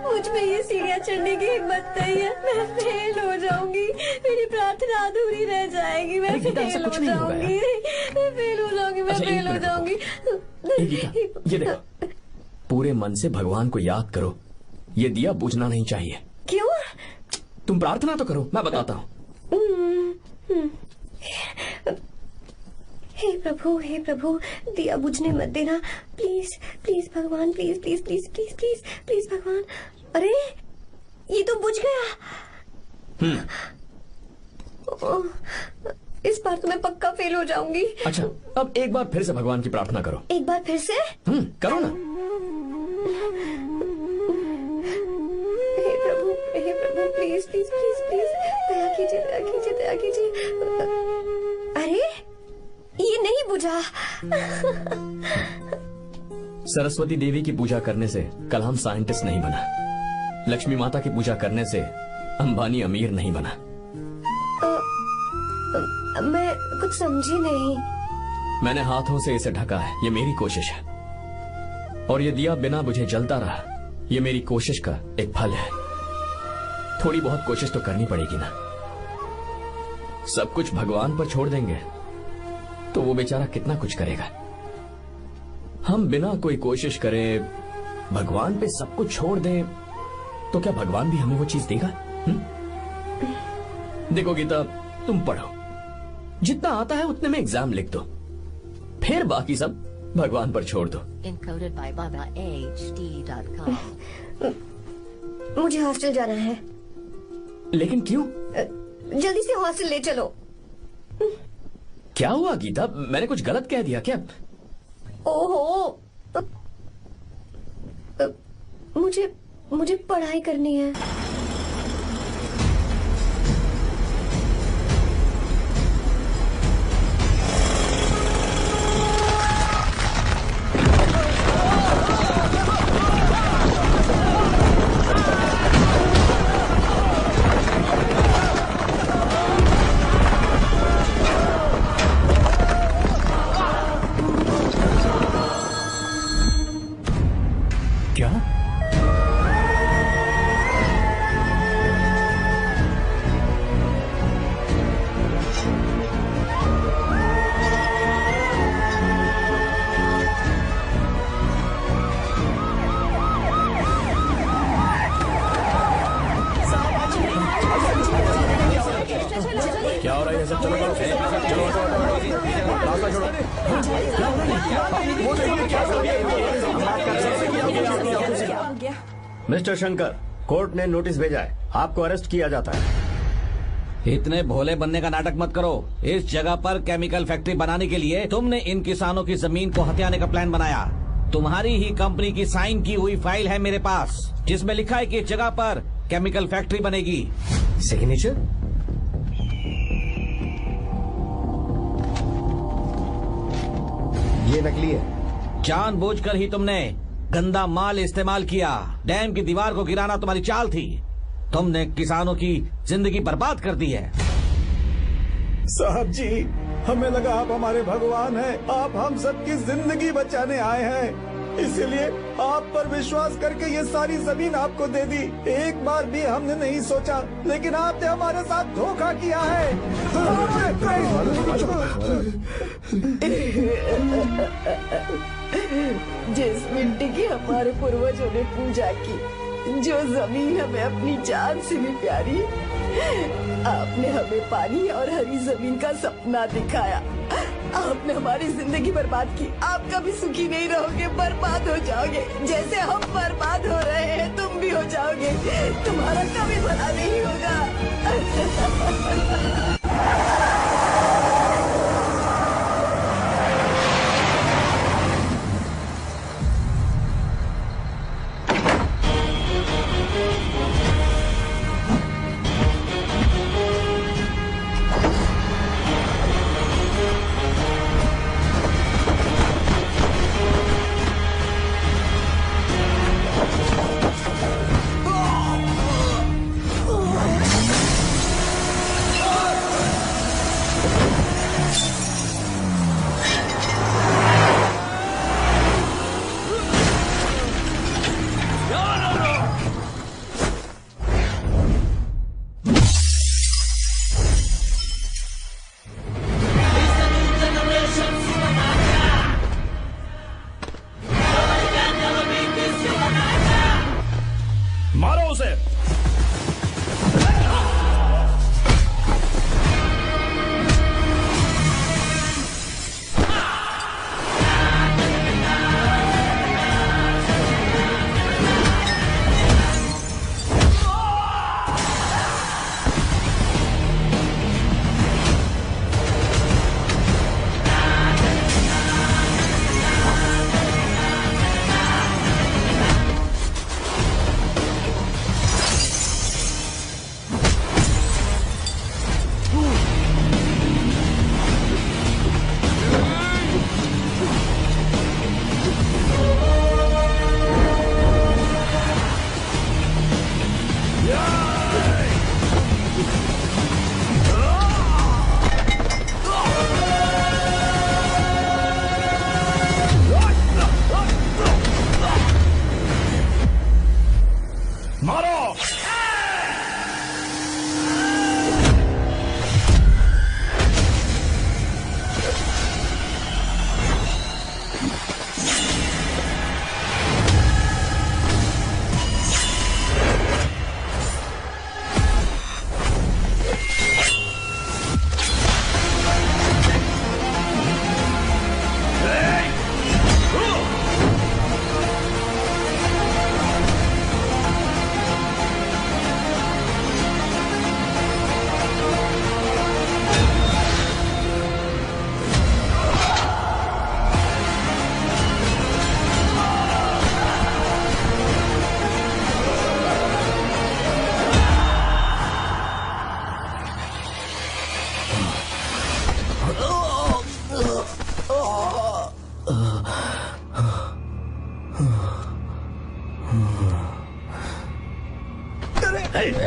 S4: मुझ में ये सीढ़ियाँ चढ़ने की हिम्मत नहीं है। मैं फेल हो जाऊंगी, मेरी प्रार्थना अधूरी रह जाएगी। मैं फेल हो जाऊंगी, मैं फेल हो जाऊंगी, मैं फेल हो जाऊंगी।
S5: गीता, ये देखो, पूरे मन से भगवान को याद करो। ये दिया बुझना नहीं चाहिए।
S4: क्यों?
S5: तुम प्रार्थना तो करो, मैं बताता हूँ।
S4: हे प्रभु, दिया बुझने मत देना, प्लीज प्लीज भगवान, please please please please please please भगवान। अरे ये तो बुझ गया। इस बार तो मैं पक्का फेल हो जाऊंगी।
S5: अच्छा, अब एक बार फिर से भगवान की प्रार्थना करो।
S4: एक बार फिर से?
S5: करो ना।
S4: हे प्रभु, प्लीज प्लीज प्लीज प्लीज, दया कीजिए, दया कीजिए, दया कीजिए। अरे ये नहीं बुझा।
S5: सरस्वती देवी की पूजा करने से कलाम साइंटिस्ट नहीं बना। लक्ष्मी माता की पूजा करने से अंबानी अमीर नहीं बना।
S4: मैं कुछ समझी नहीं।
S5: मैंने हाथों से इसे ढका है, ये मेरी कोशिश है। और ये दिया बिना बुझे जलता रहा, ये मेरी कोशिश का एक फल है। थोड़ी बहुत कोशिश तो करनी पड़ेगी ना। सब कुछ भगवान पर छोड़ देंगे तो वो बेचारा कितना कुछ करेगा। हम बिना कोई कोशिश करें भगवान पे सब कुछ छोड़ दें तो क्या भगवान भी हमें वो चीज देगा? देखो गीता, तुम पढ़ो, जितना आता है उतने में एग्जाम लिख दो, फिर बाकी सब भगवान पर छोड़ दो।
S10: Encoded by BabaHD.com.
S4: मुझे हॉस्टल जाना है।
S5: लेकिन क्यों?
S4: जल्दी से हॉस्टल ले चलो।
S5: क्या हुआ गीता, मैंने कुछ गलत कह दिया क्या?
S4: ओहो, मुझे पढ़ाई करनी है।
S5: क्या? क्या हो रहा है? सब चलो
S1: मिस्टर शंकर, कोर्ट ने नोटिस भेजा है, आपको अरेस्ट किया जाता है।
S12: इतने भोले बनने का नाटक मत करो। इस जगह पर केमिकल फैक्ट्री बनाने के लिए तुमने इन किसानों की जमीन को हथियाने का प्लान बनाया। तुम्हारी ही कंपनी की साइन की हुई फाइल है मेरे पास, जिसमें लिखा है कि इस जगह पर केमिकल फैक्ट्री बनेगी।
S1: सिग्नेचर? ये नकली है।
S12: जानबूझकर ही तुमने गंदा माल इस्तेमाल किया। डैम की दीवार को गिराना तुम्हारी चाल थी। तुमने किसानों की जिंदगी बर्बाद कर दी है।
S9: साहब जी, हमें लगा आप हमारे भगवान हैं, आप हम सबकी जिंदगी बचाने आए हैं, इसीलिए आप पर विश्वास करके ये सारी जमीन आपको दे दी। एक बार भी हमने नहीं सोचा, लेकिन आपने हमारे साथ धोखा किया है।
S11: जिस मिट्टी की हमारे पूर्वजों ने पूजा की, जो जमीन हमें अपनी जान से भी प्यारी, आपने हमें पानी और हरी जमीन का सपना दिखाया। आपने हमारी जिंदगी बर्बाद की। आप कभी सुखी नहीं रहोगे, बर्बाद हो जाओगे। जैसे हम बर्बाद हो रहे हैं तुम भी हो जाओगे। तुम्हारा कभी भला नहीं होगा।
S2: उसे।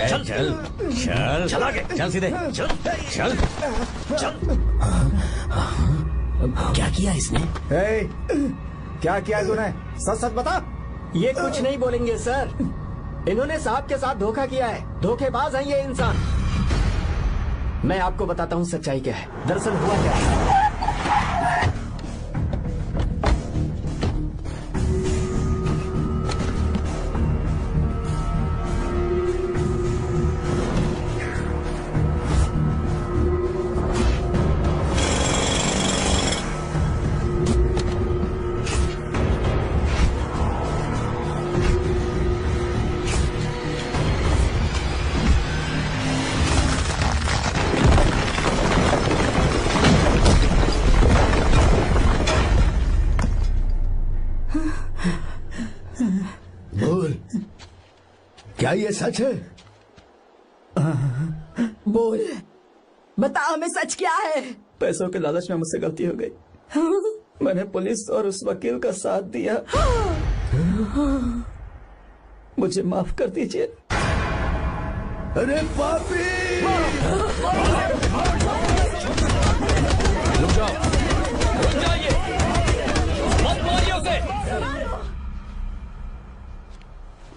S12: चल चल चल चल आगे चल सीधे चल चल चल।
S5: क्या किया इसने?
S9: क्या किया तूने? सच सच बता।
S5: ये कुछ नहीं बोलेंगे सर। इन्होंने साहब के साथ धोखा किया है। धोखेबाज हैं ये इंसान। मैं आपको बताता हूँ सच्चाई क्या है। दरअसल हुआ क्या है।
S1: क्या ये सच है?
S11: बोल, बता हमें सच क्या है?
S9: पैसों के लालच में मुझसे गलती हो गई। मैंने पुलिस और उस वकील का साथ दिया। मुझे माफ कर दीजिए।
S1: अरे पापी!
S5: रुक जाओ, रुक जाइए, मत मारिए उसे।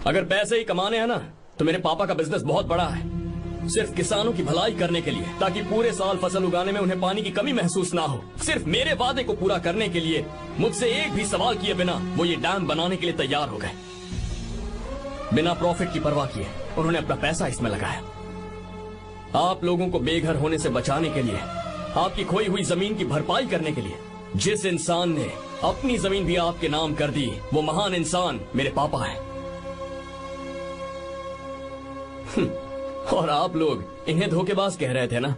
S5: अगर पैसे ही कमाने हैं ना तो मेरे पापा का बिजनेस बहुत बड़ा है। सिर्फ किसानों की भलाई करने के लिए, ताकि पूरे साल फसल उगाने में उन्हें पानी की कमी महसूस ना हो। सिर्फ मेरे वादे को पूरा करने के लिए मुझसे एक भी सवाल किए बिना वो ये डैम बनाने के लिए तैयार हो गए। बिना प्रॉफिट की परवाह किए उन्होंने अपना पैसा इसमें लगाया। आप लोगों को बेघर होने से बचाने के लिए, आपकी खोई हुई जमीन की भरपाई करने के लिए। जिस इंसान ने अपनी जमीन भी आपके नाम कर दी, वो महान इंसान मेरे पापा हैं। और आप लोग इन्हें धोखेबाज कह रहे थे ना?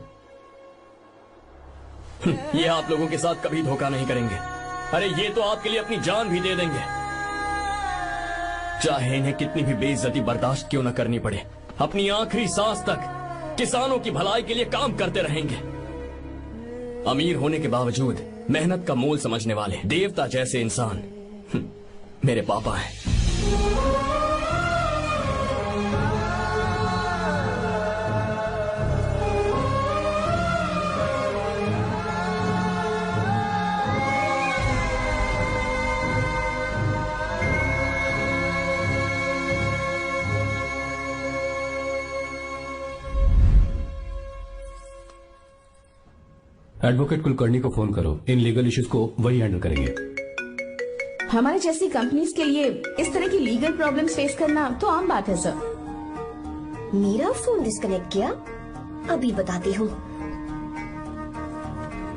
S5: ये आप लोगों के साथ कभी धोखा नहीं करेंगे। अरे ये तो आपके लिए अपनी जान भी दे देंगे, चाहे इन्हें कितनी भी बेइज्जती बर्दाश्त क्यों न करनी पड़े। अपनी आखिरी सांस तक किसानों की भलाई के लिए काम करते रहेंगे। अमीर होने के बावजूद मेहनत का मोल समझने वाले देवता जैसे इंसान मेरे पापा हैं।
S7: एडवोकेट कुलकर्णी को फोन करो। इन लीगल इश्यूज को वही हैंडल करेंगे।
S3: हमारे जैसी कंपनीज के लिए इस तरह की लीगल प्रॉब्लम्स फेस करना तो आम बात है सर।
S4: मेरा फोन डिस्कनेक्ट किया? अभी बताती हूँ।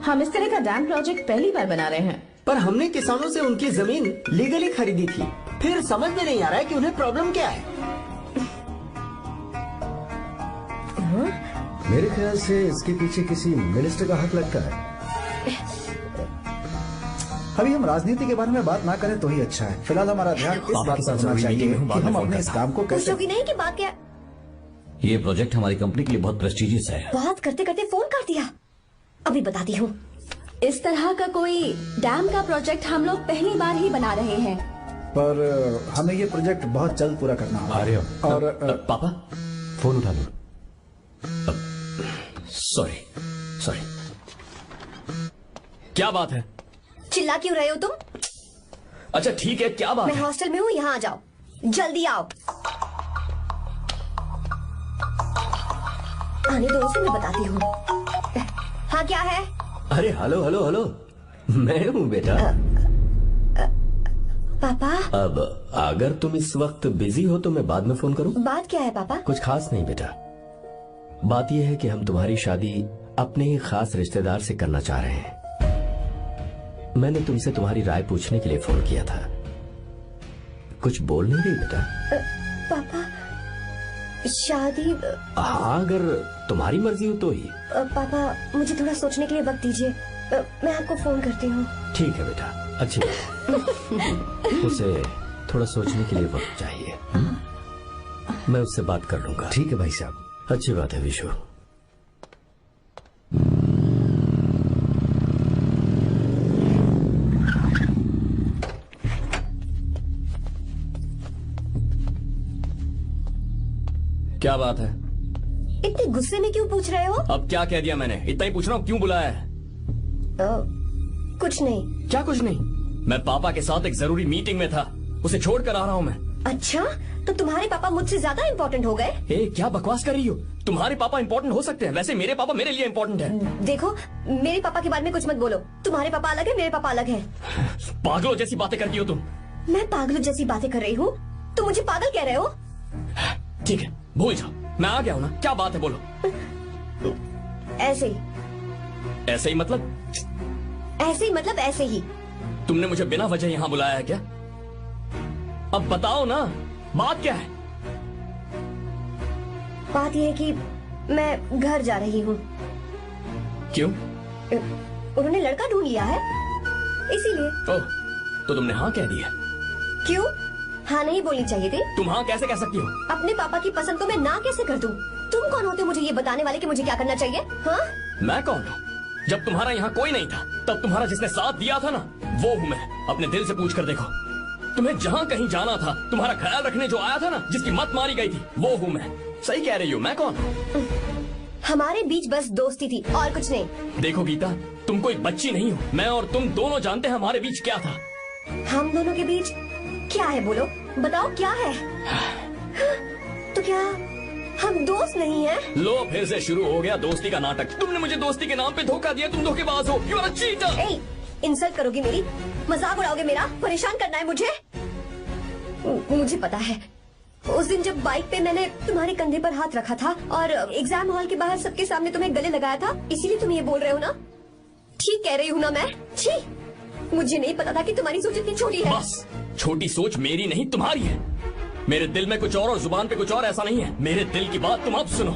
S3: हम इस तरह का डैम प्रोजेक्ट पहली बार बना रहे हैं।
S1: पर हमने किसानों से उनकी जमीन लीगली खरीदी थी, फिर समझ में नहीं आ रहा है कि उन्हें प्रॉब्लम क्या है। मेरे ख्याल से इसके पीछे किसी मिनिस्टर का हाथ लगता है।
S9: अभी हम राजनीति के बारे में बात ना करें तो ही अच्छा है। फिलहाल हमारा ध्यान इस बात पर होना चाहिए कि हम अपने इस काम को कैसे।
S4: पूछोगी नहीं कि बात क्या?
S12: ये प्रोजेक्ट हमारी कंपनी के लिए बहुत प्रेस्टिजियस है।
S4: बात करते करते फोन कर दिया। अभी बताती हूँ।
S6: इस तरह का कोई डैम का प्रोजेक्ट हम लोग पहली बार ही बना रहे हैं।
S9: पर हमें ये प्रोजेक्ट बहुत जल्द पूरा करना होगा। और
S5: पापा फोन उठा लो। Sorry sorry. क्या बात है?
S4: चिल्ला क्यों रहे हो तुम?
S5: अच्छा ठीक है, क्या बात
S4: मैं
S5: है?
S4: हॉस्टल में हूँ, यहाँ आ जाओ, जल्दी आओ। आने दो उसे, मैं बताती हूँ। हाँ क्या है?
S1: अरे हेलो हेलो हेलो, मैं हूँ बेटा।
S4: पापा।
S1: अब अगर तुम इस वक्त बिजी हो तो मैं बाद में फोन करूँ?
S4: बात क्या है पापा?
S1: कुछ खास नहीं बेटा, बात यह है कि हम तुम्हारी शादी अपने ही खास रिश्तेदार से करना चाह रहे हैं। मैंने तुमसे तुम्हारी राय पूछने के लिए फोन किया था। कुछ बोल नहीं रही बेटा?
S4: पापा शादी।
S1: हाँ अगर तुम्हारी मर्जी हो तो ही।
S4: पापा मुझे थोड़ा सोचने के लिए वक्त दीजिए, मैं आपको फोन करती हूँ।
S1: ठीक है बेटा, अच्छी बात। उसे थोड़ा सोचने के लिए वक्त चाहिए। मैं उससे बात कर लूंगा। ठीक है भाई साहब। अच्छी बात है विशु।
S5: क्या बात है?
S4: इतने गुस्से में क्यों पूछ रहे हो?
S5: अब क्या कह दिया मैंने? इतना ही पूछ रहा हूँ, क्यों बुलाया है?
S4: कुछ नहीं।
S5: क्या कुछ नहीं? मैं पापा के साथ एक जरूरी मीटिंग में था, उसे छोड़ कर आ रहा हूँ मैं।
S4: अच्छा, तो तुम्हारे पापा मुझसे ज्यादा इम्पोर्टेंट हो गए?
S5: क्या बकवास कर रही हो? तुम्हारे पापा इम्पोर्टेंट हो सकते हैं, वैसे मेरे पापा मेरे लिए इम्पोर्टेंट है।
S4: देखो मेरे पापा के बारे में कुछ मत बोलो। तुम्हारे पापा अलग है, मेरे पापा अलग है।
S5: पागलों जैसी बातें करती हो तुम।
S4: मैं पागलों जैसी बातें कर रही हूँ? तुम मुझे पागल कह रहे हो?
S5: ठीक है भूल जाओ, मैं आ गया हूँ ना। क्या बात है बोलो।
S4: ऐसे ही।
S5: ऐसे ही मतलब?
S4: ऐसे ही मतलब ऐसे ही।
S5: तुमने मुझे बिना वजह यहाँ बुलाया है क्या? अब बताओ ना, बात क्या है?
S4: बात यह है कि मैं घर जा रही हूँ।
S5: क्यों?
S4: उन्होंने लड़का ढूंढ लिया है, इसीलिए।
S5: ओह, तो तुमने हाँ कह दी है?
S4: क्यों? हाँ नहीं बोलनी चाहिए थी?
S5: तुम हाँ कैसे कह सकती हो?
S4: अपने पापा की पसंद को मैं ना कैसे कर दूं? तुम कौन होते हो मुझे ये बताने वाले कि मुझे क्या करना चाहिए? हाँ?
S5: मैं कौन हूँ? जब तुम्हारा यहाँ कोई नहीं था, तब तुम्हारा जिसने साथ दिया था ना, वो हूँ मैं। अपने दिल से पूछ कर देखो। तुम्हें जहाँ कहीं जाना था, तुम्हारा ख्याल रखने जो आया था ना, जिसकी मत मारी गई थी, वो हूँ मैं। सही कह रही हो, मैं कौन हूँ?
S4: हमारे बीच बस दोस्ती थी और कुछ नहीं।
S5: देखो गीता, तुम कोई बच्ची नहीं हो। मैं और तुम दोनों जानते हैं हमारे बीच क्या था।
S4: हम दोनों के बीच क्या है? बोलो, बताओ क्या है? तो क्या हम दोस्त नहीं हैं?
S5: लो फिर से शुरू हो गया दोस्ती का नाटक। तुमने मुझे दोस्ती के नाम पे धोखा दिया। तुम धोखेबाज हो। You are a cheater.
S4: Insult करोगे मेरी? मजाक उड़ाओगे मेरा? परेशान करना है मुझे? मुझे पता है, उस दिन जब बाइक पे मैंने तुम्हारे कंधे पर हाथ रखा था और एग्जाम हॉल के बाहर सबके सामने तुम्हें गले लगाया था, इसीलिए तुम ये बोल रहे हो ना? ठीक कह रही हूँ ना मैं? छी, मुझे नहीं पता था कि तुम्हारी सोच इतनी छोटी है।
S5: बस, छोटी सोच मेरी नहीं तुम्हारी है। मेरे दिल में कुछ और जुबान पे कुछ और, ऐसा नहीं है। मेरे दिल की बात तुम अब सुनो।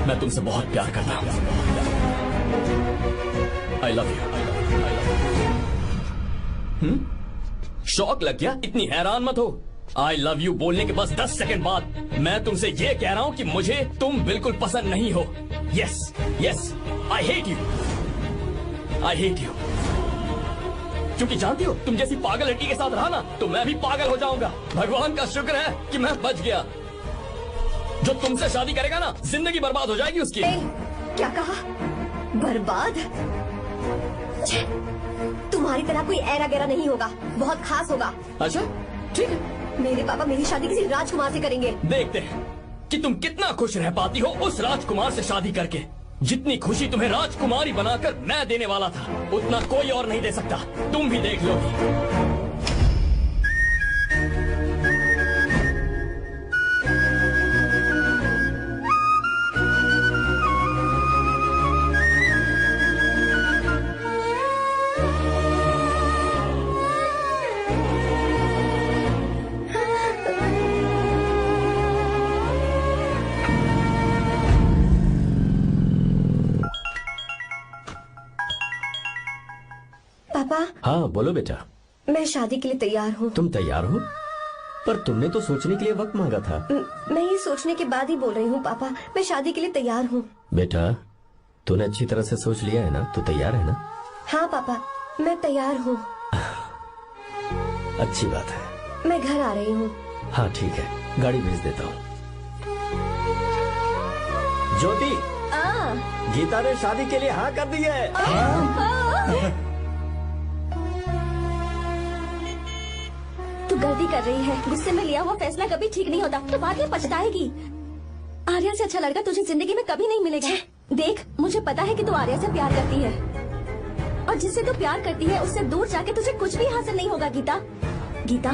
S5: मैं तुमसे बहुत प्यार करता हूँ। I love you. शौक लग गया? इतनी हैरान मत हो। आई लव यू बोलने के बस 10 सेकंड बाद मैं तुमसे ये कह रहा हूँ कि मुझे तुम बिल्कुल पसंद नहीं हो। Yes yes, I hate you. I hate you. क्योंकि जानती हो, तुम जैसी पागल लड़की के साथ रहा ना, तो मैं भी पागल हो जाऊंगा। भगवान का शुक्र है कि मैं बच गया। जो तुमसे शादी करेगा ना, जिंदगी बर्बाद हो जाएगी उसकी।
S4: क्या कहा? बर्बाद? तुम्हारी तरह कोई ऐरा गैरा नहीं होगा, बहुत खास होगा।
S5: अच्छा ठीक है।
S4: मेरे पापा मेरी शादी किसी राजकुमार से करेंगे।
S5: देखते हैं कि तुम कितना खुश रह पाती हो उस राजकुमार से शादी करके। जितनी खुशी तुम्हें राजकुमारी बनाकर मैं देने वाला था, उतना कोई और नहीं दे सकता। तुम भी देख लोगी। हाँ बोलो बेटा।
S4: मैं शादी के लिए तैयार हूँ।
S5: तुम तैयार हो? पर तुमने तो सोचने के लिए वक्त मांगा था।
S4: मैं ये सोचने के बाद ही बोल रही हूँ पापा, मैं शादी के लिए तैयार हूँ।
S5: बेटा तूने अच्छी तरह से सोच लिया है ना? तू तैयार है ना?
S4: हाँ पापा, मैं तैयार हूँ।
S5: अच्छी बात है।
S4: मैं घर आ रही हूँ।
S5: हाँ ठीक है, गाड़ी भेज देता हूँ। ज्योति, गीता ने शादी के लिए हाँ कर दी है।
S6: तू गलती कर रही है। गुस्से में लिया हुआ फैसला कभी ठीक नहीं होता, तो बाद में पछताएगी। आर्या से अच्छा लड़का तुझे जिंदगी में कभी नहीं मिलेगा। देख, मुझे पता है कि तू आर्या से प्यार करती है, और जिससे तू प्यार करती है उससे दूर जाके तुझे कुछ भी हासिल नहीं होगा। गीता, गीता,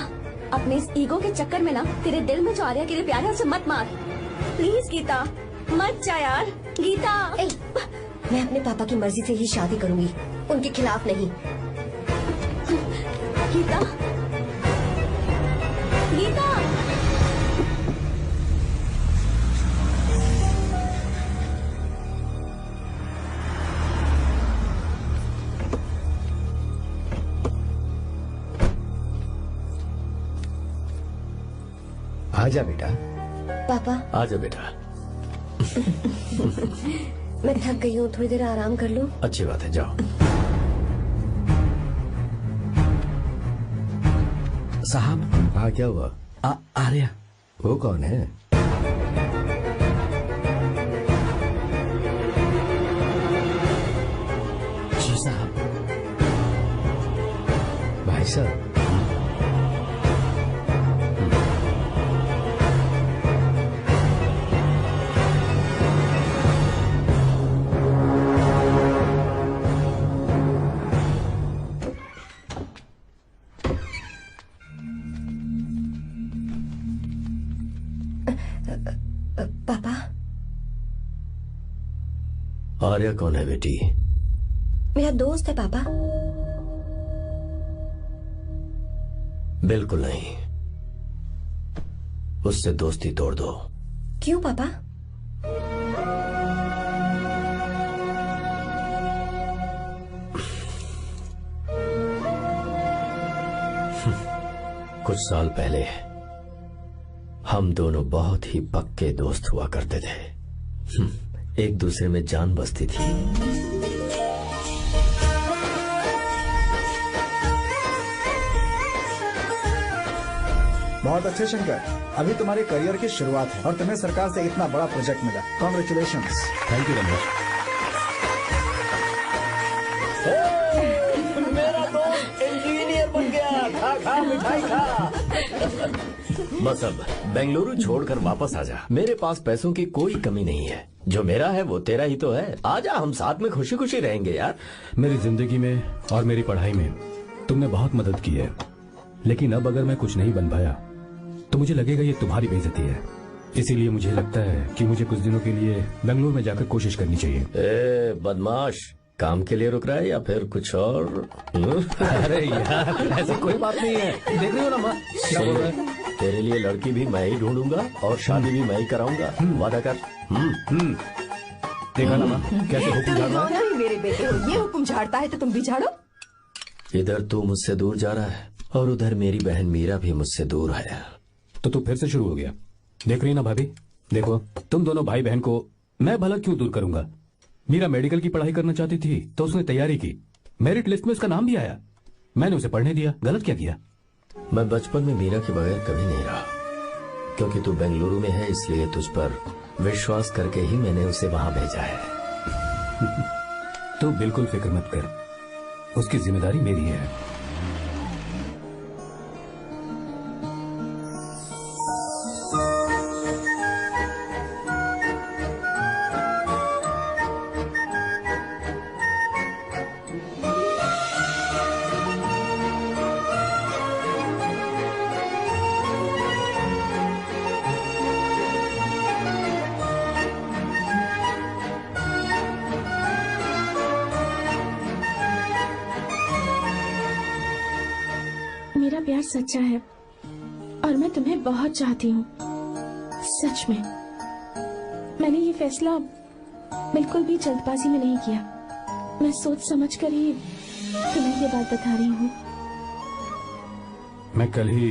S6: अपने इस ईगो के चक्कर में ना तेरे दिल में जो आर्या के लिए प्यार है उसे मत मार। प्लीज गीता, मत जा यार। गीता,
S4: मैं अपने पापा की मर्जी से ही शादी करूंगी, उनके खिलाफ नहीं।
S6: गीता, गीता।
S1: आजा बेटा।
S4: पापा।
S5: आजा बेटा।
S4: मैं थक गई हूँ, थोड़ी देर आराम कर लूँ।
S5: अच्छी बात है, जाओ।
S12: साहब।
S1: हाँ क्या हुआ?
S12: आर्या।
S1: वो कौन है?
S12: जी साहब।
S1: भाई साहब।
S4: पापा।
S5: आर्या कौन है बेटी?
S4: मेरा दोस्त है पापा।
S5: बिल्कुल नहीं, उससे दोस्ती तोड़ दो।
S4: क्यों पापा?
S5: कुछ साल पहले हम दोनों बहुत ही पक्के दोस्त हुआ करते थे। एक दूसरे में जान बसती थी।
S9: बहुत अच्छे शंकर, अभी तुम्हारे करियर की शुरुआत है और तुम्हें सरकार से इतना बड़ा प्रोजेक्ट मिला। कॉन्ग्रेचुलेशंस।
S7: Thank you Ramesh.
S5: मेरा दोस्त इंजीनियर बन गया। खा खा मिठाई खा। बस अब बेंगलुरु छोड़कर वापस आ जा। मेरे पास पैसों की कोई कमी नहीं है। जो मेरा है वो तेरा ही तो है। आजा, हम साथ में खुशी खुशी रहेंगे यार।
S7: मेरी जिंदगी में और मेरी पढ़ाई में तुमने बहुत मदद की है, लेकिन अब अगर मैं कुछ नहीं बन पाया तो मुझे लगेगा ये तुम्हारी बेइज्जती है। इसीलिए मुझे लगता है कि मुझे कुछ दिनों के लिए बेंगलुरु में जाकर कोशिश करनी चाहिए।
S5: ए बदमाश, काम के लिए रुक रहा है या फिर कुछ और?
S7: अरे यार, ऐसी कोई बात नहीं है। देख रही हो ना माँ, क्या बोल रहा है?
S5: तेरे लिए लड़की भी मैं ही ढूंढूंगा और शादी भी मैं ही कराऊंगा। वादा कर।
S7: देखा ना माँ, कैसे हुक्म झाड़ रहा है?
S3: दोनों ही मेरे बेटे हो, ये हुक्म झाड़ता है तो तुम भी झाड़ो।
S5: इधर तू मुझसे दूर जा रहा है और उधर मेरी बहन मीरा भी मुझसे दूर है।
S7: तो तू फिर से शुरू हो गया। देख रही ना भाभी, देखो तुम दोनों भाई बहन को मैं भला क्यों दूर करूंगा। मीरा मेडिकल की पढ़ाई करना चाहती थी तो उसने तैयारी की, मेरिट लिस्ट में उसका नाम भी आया, मैंने उसे पढ़ने दिया। गलत क्या किया?
S5: मैं बचपन में मीरा के बगैर कभी नहीं रहा, क्योंकि तू बेंगलुरु में है इसलिए तुझ पर विश्वास करके ही मैंने उसे वहां भेजा है।
S7: तू बिल्कुल फिक्र मत कर, उसकी जिम्मेदारी मेरी है।
S3: मेरा प्यार सच्चा है और मैं तुम्हें बहुत चाहती हूँ, सच में। मैंने ये फैसला बिल्कुल भी जल्दबाजी में नहीं किया। मैं सोच समझ कर ही तुम्हें ये बात बता रही हूँ।
S7: मैं कल ही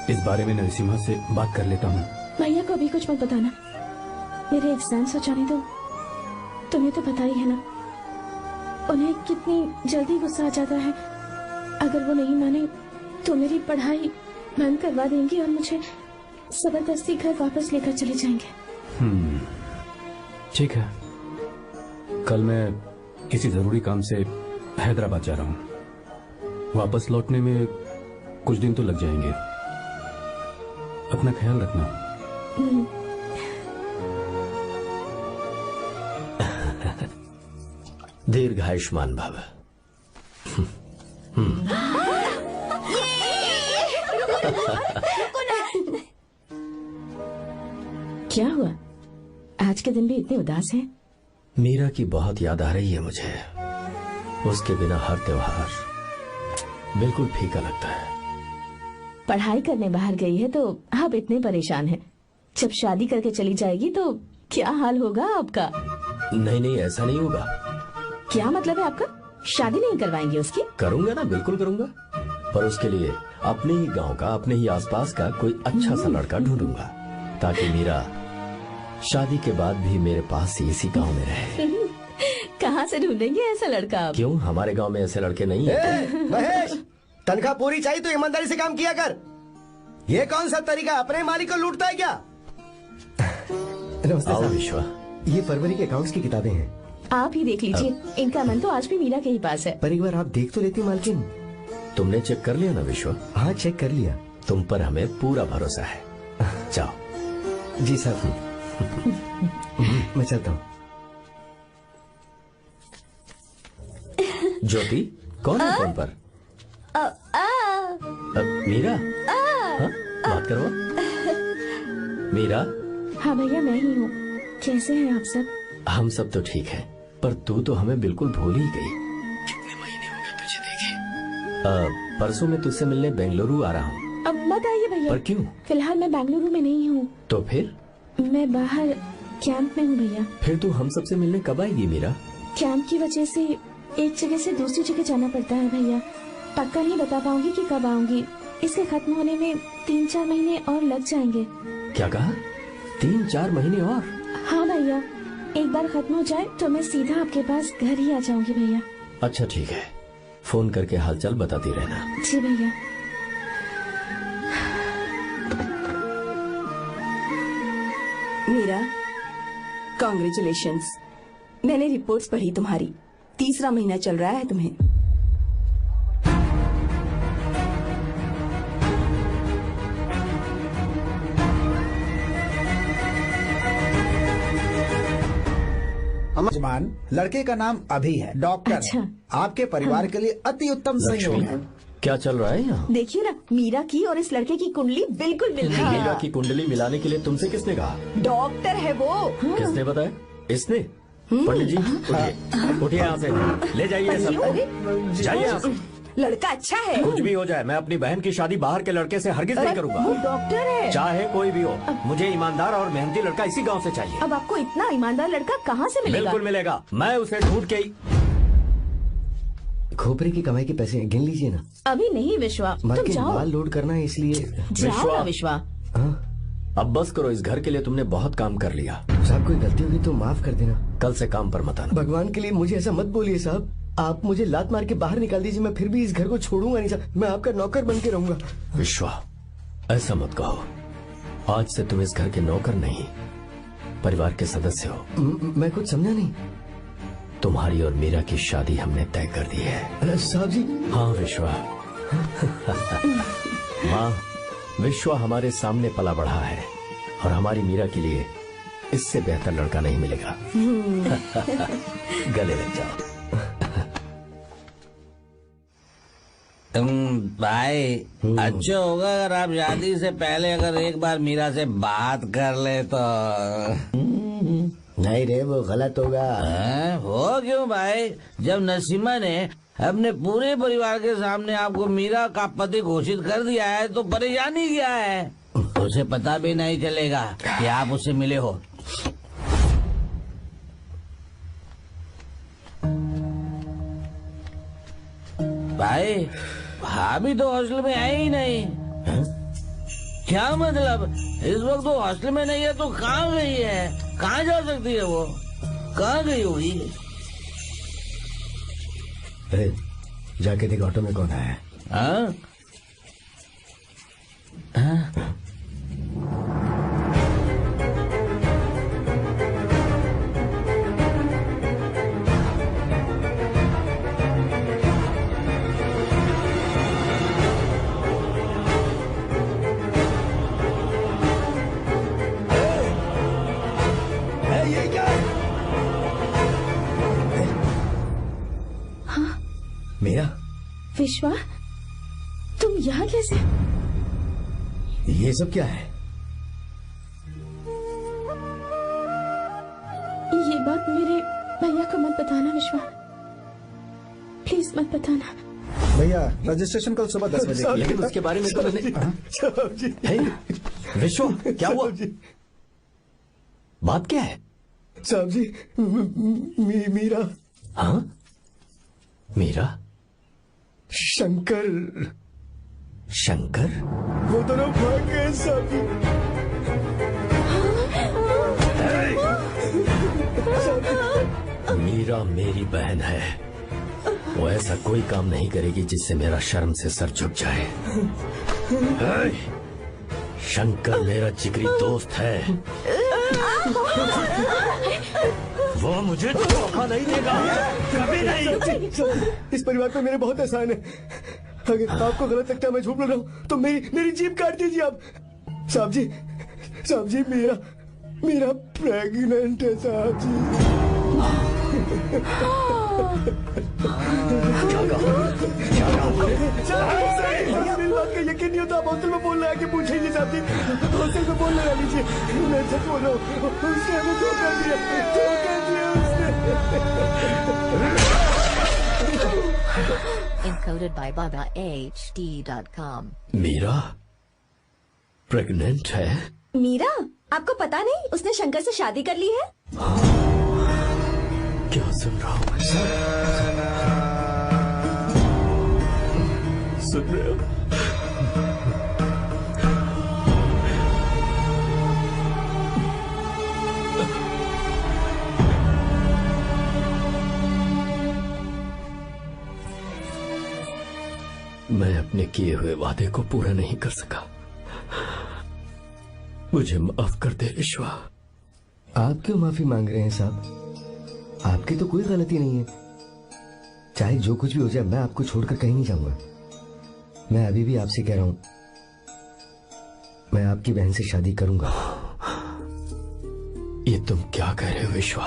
S7: इस बारे में नरसिम्हा से बात कर लेता हूँ।
S3: भैया को अभी कुछ मत बताना, मेरे एग्जाम्स हो जाने दो। तुम्हें तो पता ही है ना उन्हें कितनी जल्दी गुस्सा आ जाता है। अगर वो नहीं माने तो मेरी पढ़ाई बंद करवा देंगे और मुझे जबरदस्ती घर वापस लेकर चले जाएंगे।
S7: ठीक है, कल मैं किसी जरूरी काम से हैदराबाद जा रहा हूँ। वापस लौटने में कुछ दिन तो लग जाएंगे। अपना ख्याल रखना।
S1: दीर्घायुष्मान भव।
S3: क्या हुआ? आज के दिन भी इतने उदास हैं?
S1: मीरा की बहुत याद आ रही है मुझे। उसके बिना हर त्योहार बिल्कुल फीका लगता है।
S3: पढ़ाई करने बाहर गई है तो आप इतने परेशान हैं। जब शादी करके चली जाएगी तो क्या हाल होगा आपका?
S1: नहीं, ऐसा नहीं होगा।
S3: क्या मतलब है आपका? शादी नहीं करवाएंगे उसकी?
S1: करूंगा ना, बिल्कुल करूंगा, पर उसके लिए अपने ही गांव का, अपने ही आसपास का कोई अच्छा सा लड़का ढूंढूंगा ताकि मीरा शादी के बाद भी मेरे पास ही इसी गांव में रहे।
S3: कहाँ से ढूंढेंगे ऐसा लड़का आप?
S1: क्यों, हमारे गांव में ऐसे लड़के नहीं हैं?
S13: महेश, तनख्वाह पूरी चाहिए तो ईमानदारी से काम किया कर। ये कौन सा तरीका, अपने मालिक को लूटता है क्या?
S1: नमस्ते साहब। विश्वा,
S13: ये फरवरी के अकाउंट्स की किताबें हैं,
S3: आप ही देख लीजिए। इनका मन तो आज भी मीरा के ही पास है।
S13: पर एक बार आप देख तो लेती मालकिन।
S1: तुमने चेक कर लिया ना विश्वा?
S13: हाँ, चेक कर लिया।
S1: तुम पर हमें पूरा भरोसा है। जाओ।
S13: जी साहब। मैं चलता हूँ।
S1: ज्योति, कौन है फोन पर? मीरा? हाँ, बात करो। मीरा?
S3: हाँ भैया, मैं ही हूँ। कैसे हैं आप सब?
S1: हम सब तो ठीक है, पर तू तो हमें बिल्कुल भूल ही गई। कितने महीने हो गए तुझे देखे। परसों मैं तुझसे मिलने बेंगलुरु आ रहा हूँ।
S3: अब मत आइए भैया।
S1: पर क्यों?
S3: फिलहाल मैं बेंगलुरु में नहीं हूँ।
S1: तो फिर?
S3: मैं बाहर कैंप में हूँ भैया।
S1: फिर तू हम सबसे मिलने कब आएगी मीरा?
S3: कैंप की वजह से एक जगह से दूसरी जगह जाना पड़ता है भैया। पक्का नहीं बता पाऊंगी कि कब आऊंगी। इसके खत्म होने में 3-4 महीने और लग जाएंगे।
S1: क्या कहा? 3-4 महीने और?
S3: हाँ भैया, एक बार खत्म हो जाए तो मैं सीधा आपके पास घर ही आ जाऊंगी भैया।
S1: अच्छा ठीक है, फोन करके हालचाल बताती रहना।
S3: जी भैया।
S11: मीरा, कॉन्ग्रेचुलेशंस। मैंने रिपोर्ट्स पढ़ी तुम्हारी। 3रा महीना चल रहा है तुम्हें।
S9: जमान, लड़के का नाम अभी है, डॉक्टर।
S3: अच्छा।
S9: आपके परिवार के लिए अति उत्तम संयोग है।
S1: क्या चल रहा है यहाँ?
S11: देखिए ना, मीरा की और इस लड़के की कुंडली बिल्कुल मिल रही है।
S1: मीरा की कुंडली मिलाने के लिए तुमसे किसने कहा?
S11: डॉक्टर है वो।
S1: किसने बताया? इसने? पंडित जी, उठिए, उठिए यहाँ से, ले जाइए सब, जाइए यहाँ से।
S11: लड़का अच्छा है।
S1: कुछ भी हो जाए, मैं अपनी बहन की शादी बाहर के लड़के से हरगिज नहीं करूंगा।
S11: वो डॉक्टर है।
S1: चाहे कोई भी हो, मुझे ईमानदार और मेहनती लड़का इसी गांव से चाहिए।
S3: अब आपको इतना ईमानदार लड़का कहाँ से मिलेगा?
S1: बिल्कुल मिलेगा, मैं उसे ढूंढ के ही।
S13: खोपरे की कमाई के पैसे गिन लीजिए ना।
S3: अभी नहीं विश्वा, तुम
S13: मालकिन,
S3: जाओ।
S13: माल लोड करना है इसलिए।
S3: जाओ ना विश्वा।
S1: अब बस करो, इस घर के लिए तुमने बहुत काम कर लिया।
S13: साहब, कोई गलती होगी तो माफ कर देना।
S1: कल से काम पर मत आना।
S13: भगवान के लिए मुझे ऐसा मत बोलिए साहब। आप मुझे लात मार के बाहर निकाल दीजिए, मैं फिर भी इस घर को छोड़ूंगा नहीं साहब। मैं आपका नौकर बन के रहूंगा।
S1: विश्वा, ऐसा मत कहो। आज से तुम इस घर के नौकर नहीं, परिवार के सदस्य हो।
S13: मैं कुछ समझा नहीं।
S1: तुम्हारी और मीरा की शादी हमने तय कर दी है।
S13: साहब जी।
S1: हाँ विश्वा। माँ, विश्वा हमारे सामने पला बढ़ा है और हमारी मीरा के लिए इससे बेहतर लड़का नहीं मिलेगा। गले लग जाओ।
S12: भाई, अच्छा होगा अगर आप शादी से पहले अगर एक बार मीरा से बात कर ले तो।
S13: नहीं रे, वो गलत होगा।
S12: हो क्यों भाई? जब नसीमा ने अपने पूरे परिवार के सामने आपको मीरा का पति घोषित कर दिया है तो परेशानी क्या है? उसे पता भी नहीं चलेगा कि आप उससे मिले हो। भाई भाभी तो हॉस्टल में है ही नहीं। क्या मतलब? इस वक्त तो हॉस्टल में नहीं है तो कहाँ गई है? कहाँ जा सकती है वो? कहाँ गई होगी?
S1: जाके देख ऑटो में कौन आया है।
S12: हाँ? हाँ?
S1: मेरा
S3: विश्वा, तुम यहाँ कैसे?
S1: ये सब क्या है?
S3: ये बात मेरे भैया को मत बताना विश्वा, प्लीज मत बताना।
S9: भैया रजिस्ट्रेशन कल सुबह 10 बजे की।
S5: लेकिन उसके बारे में तो मैंने विश्व, क्या हुआ? बात क्या है?
S1: साहब जी, मीरा।
S5: हाँ, मीरा?
S1: शंकर।
S5: शंकर?
S1: वो दोनों भाग गए साहब जी।
S5: मीरा मेरी बहन है, वो ऐसा कोई काम नहीं करेगी जिससे मेरा शर्म से सर झुक जाए। शंकर मेरा जिगरी दोस्त है, वो मुझे धोखा नहीं देगा, कभी नहीं।
S1: इस परिवार पे मेरे बहुत एहसान है। अगर आपको गलत लगता है मैं झूठ बोल रहा हूँ तो मेरी जीभ काट दीजिए आप। साहब जी मेरा प्रेग्नेंट है साहब जी। मेरी बात का यकीन नहीं होता, आप हॉस्टल में बोल रहे हैं कि पूछेंगे साहब जी, हॉस्टल में बोल रहे लीजिए, मैं सच बोल रहा हूँ। उसने हमें धोखा दिया
S10: Encoded by BabaHD.com.
S5: Meera pregnant है?
S6: मीरा, आपको पता नहीं उसने शंकर से शादी कर ली है?
S5: क्या सुन रहा हूँ? सुन रहे हो? मैं अपने किए हुए वादे को पूरा नहीं कर सका, मुझे माफ कर दे विश्वा।
S1: आप क्यों माफी मांग रहे हैं साहब? आपकी तो कोई गलती नहीं है। चाहे जो कुछ भी हो जाए मैं आपको छोड़कर कहीं नहीं जाऊंगा। मैं अभी भी आपसे कह रहा हूं, मैं आपकी बहन से शादी करूंगा।
S5: ये तुम क्या कह रहे हो विश्वा?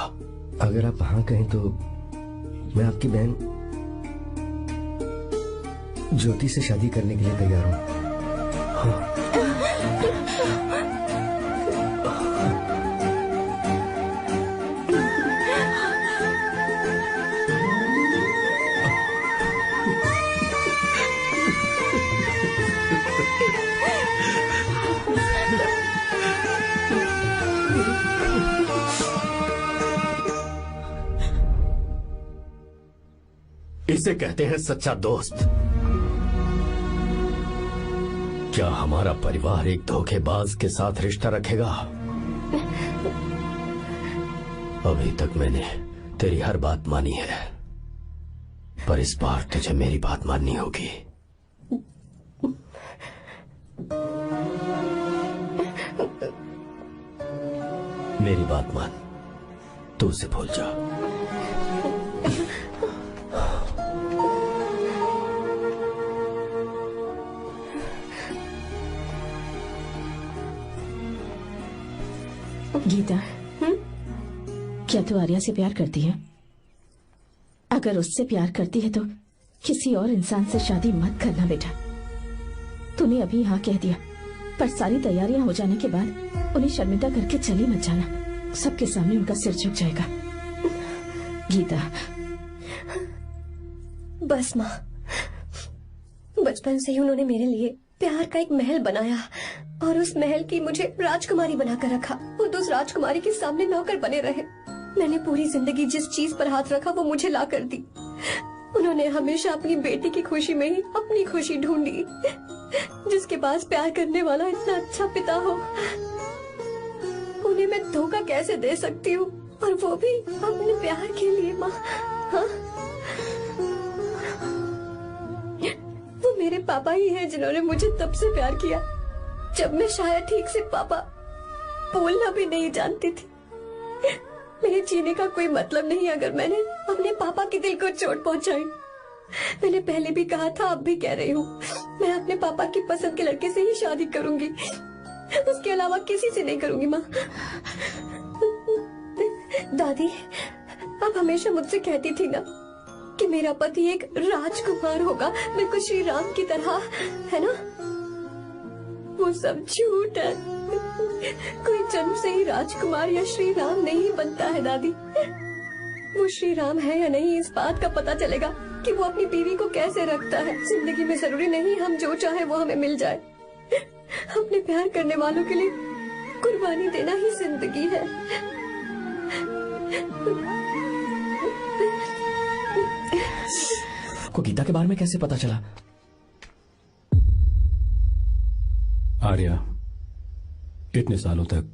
S1: अगर आप हाँ कहें तो मैं आपकी बहन ज्योति से शादी करने के लिए तैयार हूं। हाँ।
S5: इसे कहते हैं सच्चा दोस्त। क्या हमारा परिवार एक धोखेबाज के साथ रिश्ता रखेगा? अभी तक मैंने तेरी हर बात मानी है, पर इस बार तुझे मेरी बात माननी होगी। मेरी बात मान, तू उसे भूल जा।
S3: गीता, क्या तू आर्या से प्यार करती है? अगर उससे प्यार करती है तो किसी और इंसान से शादी मत करना बेटा। तूने अभी हाँ कह दिया, पर सारी तैयारियां हो जाने के बाद उन्हें शर्मिंदा करके चली मत जाना, सबके सामने उनका सिर झुक जाएगा। गीता।
S4: बस माँ, बचपन से ही उन्होंने मेरे लिए प्यार का एक महल बनाया और उस महल की मुझे राजकुमारी बनाकर रखा। वो उस राजकुमारी के सामने नौकर बने रहे। मैंने पूरी जिंदगी जिस चीज पर हाथ रखा वो मुझे ला कर दी। उन्होंने हमेशा अपनी बेटी की खुशी में ही अपनी खुशी ढूंढी। जिसके पास प्यार करने वाला इतना अच्छा पिता हो, उन्हें मैं धोखा कैसे दे सकती हूँ, और वो भी अपने प्यार के लिए। माँ, हाँ? वो मेरे पापा ही हैं जिन्होंने मुझे तब से प्यार किया जब मैं शायद ठीक से पापा बोलना भी नहीं जानती थी। मेरे जीने का कोई मतलब नहीं अगर मैंने अपने पापा के दिल को चोट पहुंचाई। मैंने पहले भी कहा था, अब भी कह रही हूँ, मैं अपने पापा की पसंद के लड़के से ही शादी करूंगी, उसके अलावा किसी से नहीं करूंगी। माँ, दादी आप हमेशा मुझसे कहती थी ना कि मेरा पति एक राजकुमार होगा, बिल्कुल श्री राम की तरह, है ना? वो सब झूठ है। कोई जन्म से ही राजकुमार या श्री राम नहीं बनता है दादी। वो श्री राम है या नहीं, इस बात का पता चलेगा कि वो अपनी बीवी को कैसे रखता है। जिंदगी में जरूरी नहीं हम जो चाहे वो हमें मिल जाए। अपने प्यार करने वालों के लिए कुर्बानी देना ही जिंदगी है।
S5: आपको गीता के बारे में कैसे पता चला?
S7: आर्या, इतने सालों तक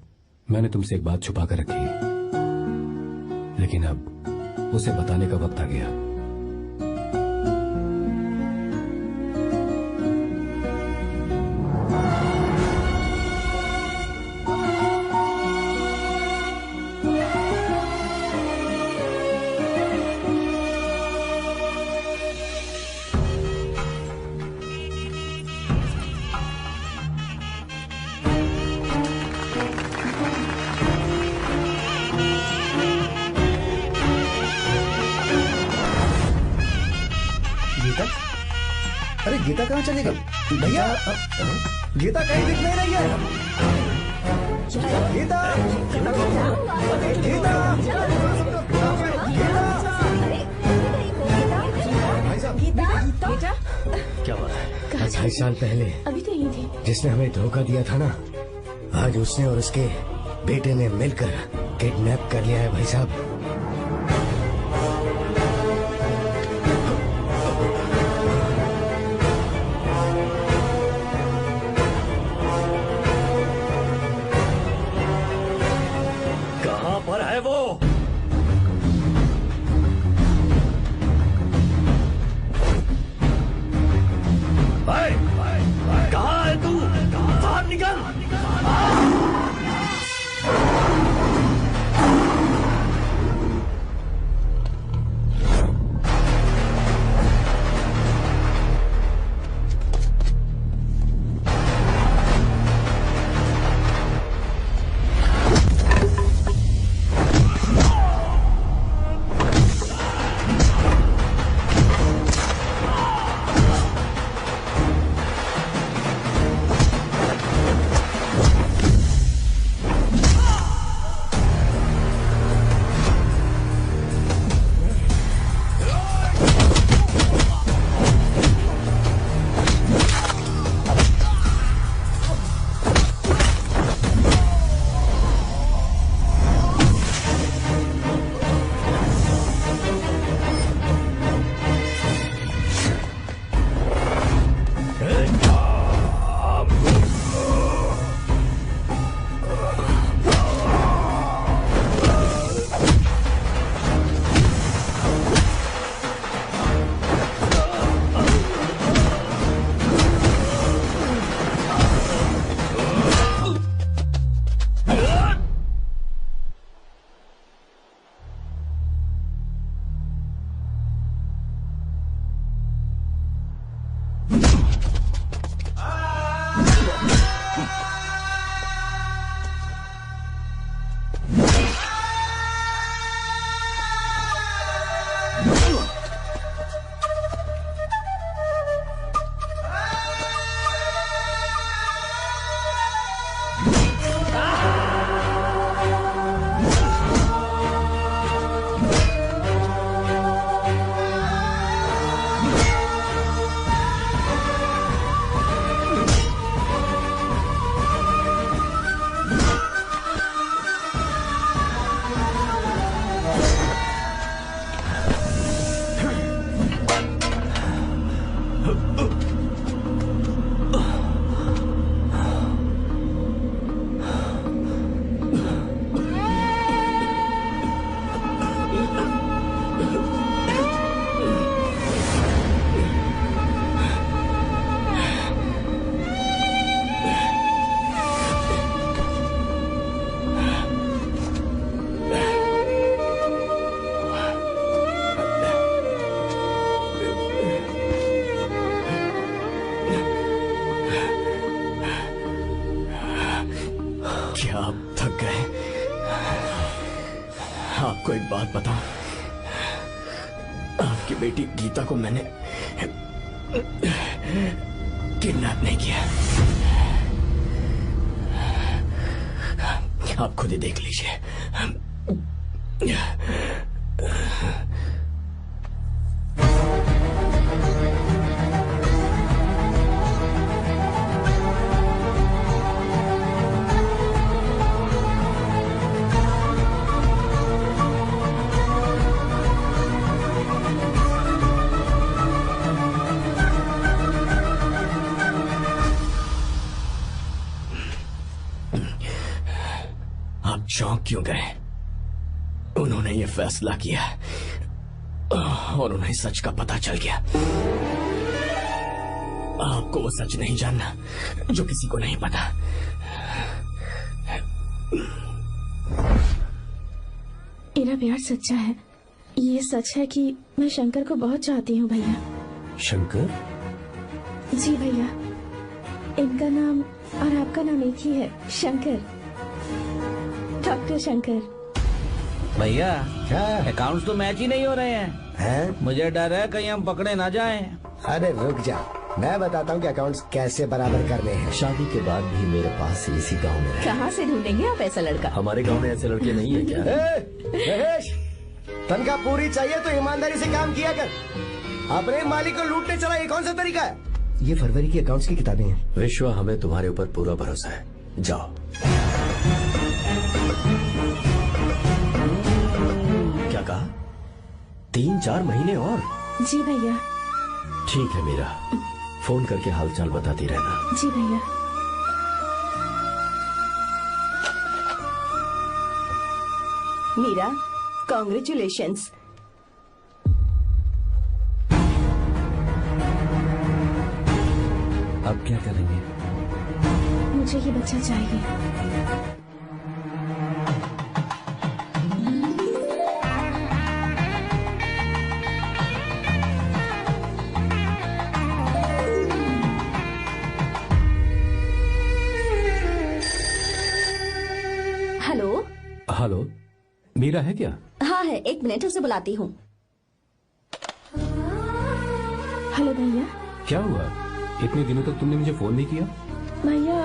S7: मैंने तुमसे एक बात छुपा कर रखी, लेकिन अब उसे बताने का वक्त आ गया।
S1: अरे गीता कहाँ चली गई? भैया, गीता कहीं दिख नहीं रही है। गीता, गीता,
S3: बेटा,
S5: क्या बात है?
S1: 28 साल पहले
S3: अभी तो यही थी।
S1: जिसने हमें धोखा दिया था ना, आज उसने और उसके बेटे ने मिलकर किडनैप कर लिया है भाई साहब।
S5: कहां पर है वो? कहाँ है तू? बाहर निकल! क्या आप थक गए? आपको एक बात बताऊं, आपकी बेटी गीता को मैंने किडनैप नहीं किया। आप खुद ही देख लीजिए। चौंक क्यों गए? उन्होंने ये फैसला किया और उन्हें सच का पता चल गया। आपको वो सच नहीं जानना जो किसी को नहीं पता।
S3: मेरा प्यार सच्चा है। ये सच है कि मैं शंकर को बहुत चाहती हूँ भैया।
S1: शंकर?
S3: जी भैया, इनका नाम और आपका नाम एक ही है, शंकर, डॉक्टर शंकर।
S12: भैया
S1: क्या
S12: अकाउंट्स तो मैच ही नहीं हो रहे हैं? मुझे डर है कहीं हम पकड़े ना जाएं।
S1: अरे रुक जा, मैं बताता हूँ कि अकाउंट्स कैसे बराबर करने हैं। शादी के बाद भी मेरे पास इसी गांव में रहे।
S3: कहाँ से ढूंढेंगे आप ऐसा लड़का?
S5: हमारे गांव में ऐसे लड़के नहीं है क्या?
S1: महेश, तनख्वाह पूरी चाहिए तो ईमानदारी से काम किया कर। अपने मालिक को लूटने चला, ये कौन सा तरीका है? ये फरवरी की अकाउंट्स की किताबें हैं।
S5: विश्वा, हमें तुम्हारे ऊपर पूरा भरोसा है। जाओ। क्या कहा? 3-4 महीने और?
S3: जी भैया।
S5: ठीक है मीरा, फोन करके हालचाल बताती रहना।
S3: जी भैया।
S11: मीरा, कॉन्ग्रेचुलेशंस।
S12: अब क्या करेंगे?
S3: मुझे ये बच्चा चाहिए।
S6: हेलो।
S7: हेलो, मीरा है क्या?
S6: हाँ है, 1 मिनट, उसे बुलाती हूँ।
S3: हेलो भैया।
S7: क्या हुआ? इतने दिनों तक तुमने मुझे फोन नहीं किया?
S3: भैया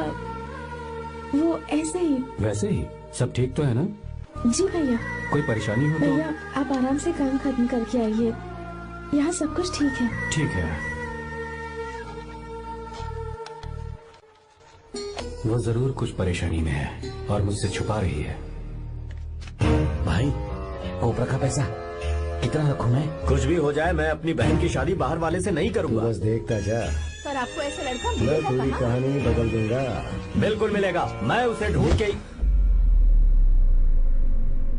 S3: वो ऐसे ही।
S7: वैसे ही? सब ठीक तो है ना?
S3: जी भैया।
S7: कोई परेशानी हो तो?
S3: भैया आप आराम से काम खत्म करके आइए, यहाँ सब कुछ ठीक है।
S7: ठीक है। वो जरूर कुछ परेशानी में है और मुझसे छुपा रही है।
S5: भाई, ओपरा का पैसा कितना रखूं मैं? कुछ भी हो जाए, मैं अपनी बहन की शादी बाहर वाले से नहीं करूंगा।
S1: बस देखता जा।
S3: पर आपको ऐसा लड़का
S1: मैं
S3: मिलेगा
S1: पूरी
S3: कहाँ?
S1: कहानी बदल दूंगा।
S5: बिल्कुल मिलेगा, मैं उसे ढूंढ के।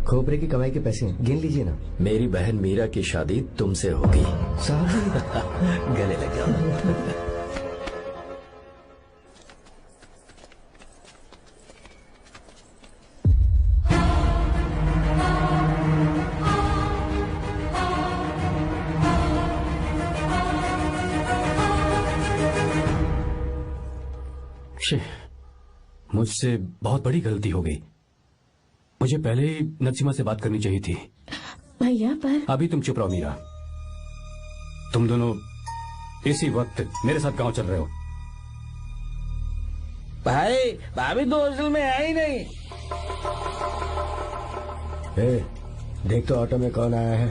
S1: खोपरे की कमाई के पैसे हैं, गिन लीजिए ना।
S5: मेरी बहन मीरा की शादी तुमसे होगी।
S1: साहब
S5: गले लग जाओ।
S7: मुझसे बहुत बड़ी गलती हो गई। मुझे पहले ही नसीमा से बात करनी चाहिए थी।
S3: भैया पर
S7: अभी तुम चुप रहो मीरा। तुम दोनों इसी वक्त मेरे साथ गांव चल रहे हो।
S12: भाई, भाभी तो हॉस्टल में है ही नहीं।
S1: देख तो ऑटो में कौन आया है।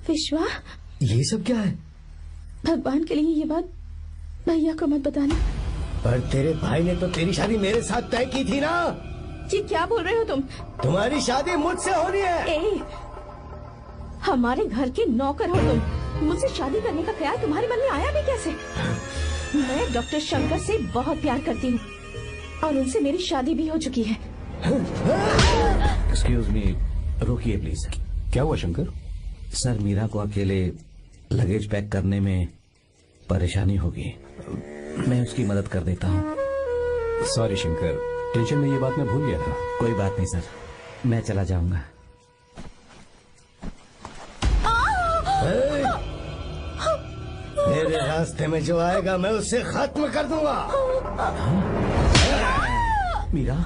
S3: विश्वा,
S1: ये सब क्या है?
S3: भगवान के लिए ये बात भैया को मत बताना।
S1: पर तेरे भाई ने तो तेरी शादी मेरे साथ तय की थी ना।
S3: ये क्या बोल रहे हो तुम?
S1: तुम्हारी शादी मुझसे होनी है।
S3: हमारे घर के नौकर हो तुम, मुझसे शादी करने का ख्याल तुम्हारे मन में आया भी कैसे? मैं डॉक्टर शंकर से बहुत प्यार करती हूँ और उनसे मेरी शादी भी हो चुकी है।
S12: एक्सक्यूज मी, रुकिए प्लीज।
S7: क्या हुआ शंकर?
S12: सर, मीरा को अकेले लगेज पैक करने में परेशानी होगी, मैं उसकी मदद कर देता हूँ।
S7: सॉरी शंकर, टेंशन में ये बात मैं भूल गया था।
S12: कोई बात नहीं सर। मैं चला जाऊंगा।
S1: मेरे रास्ते में जो आएगा मैं उसे खत्म कर दूंगा।
S12: मीरा,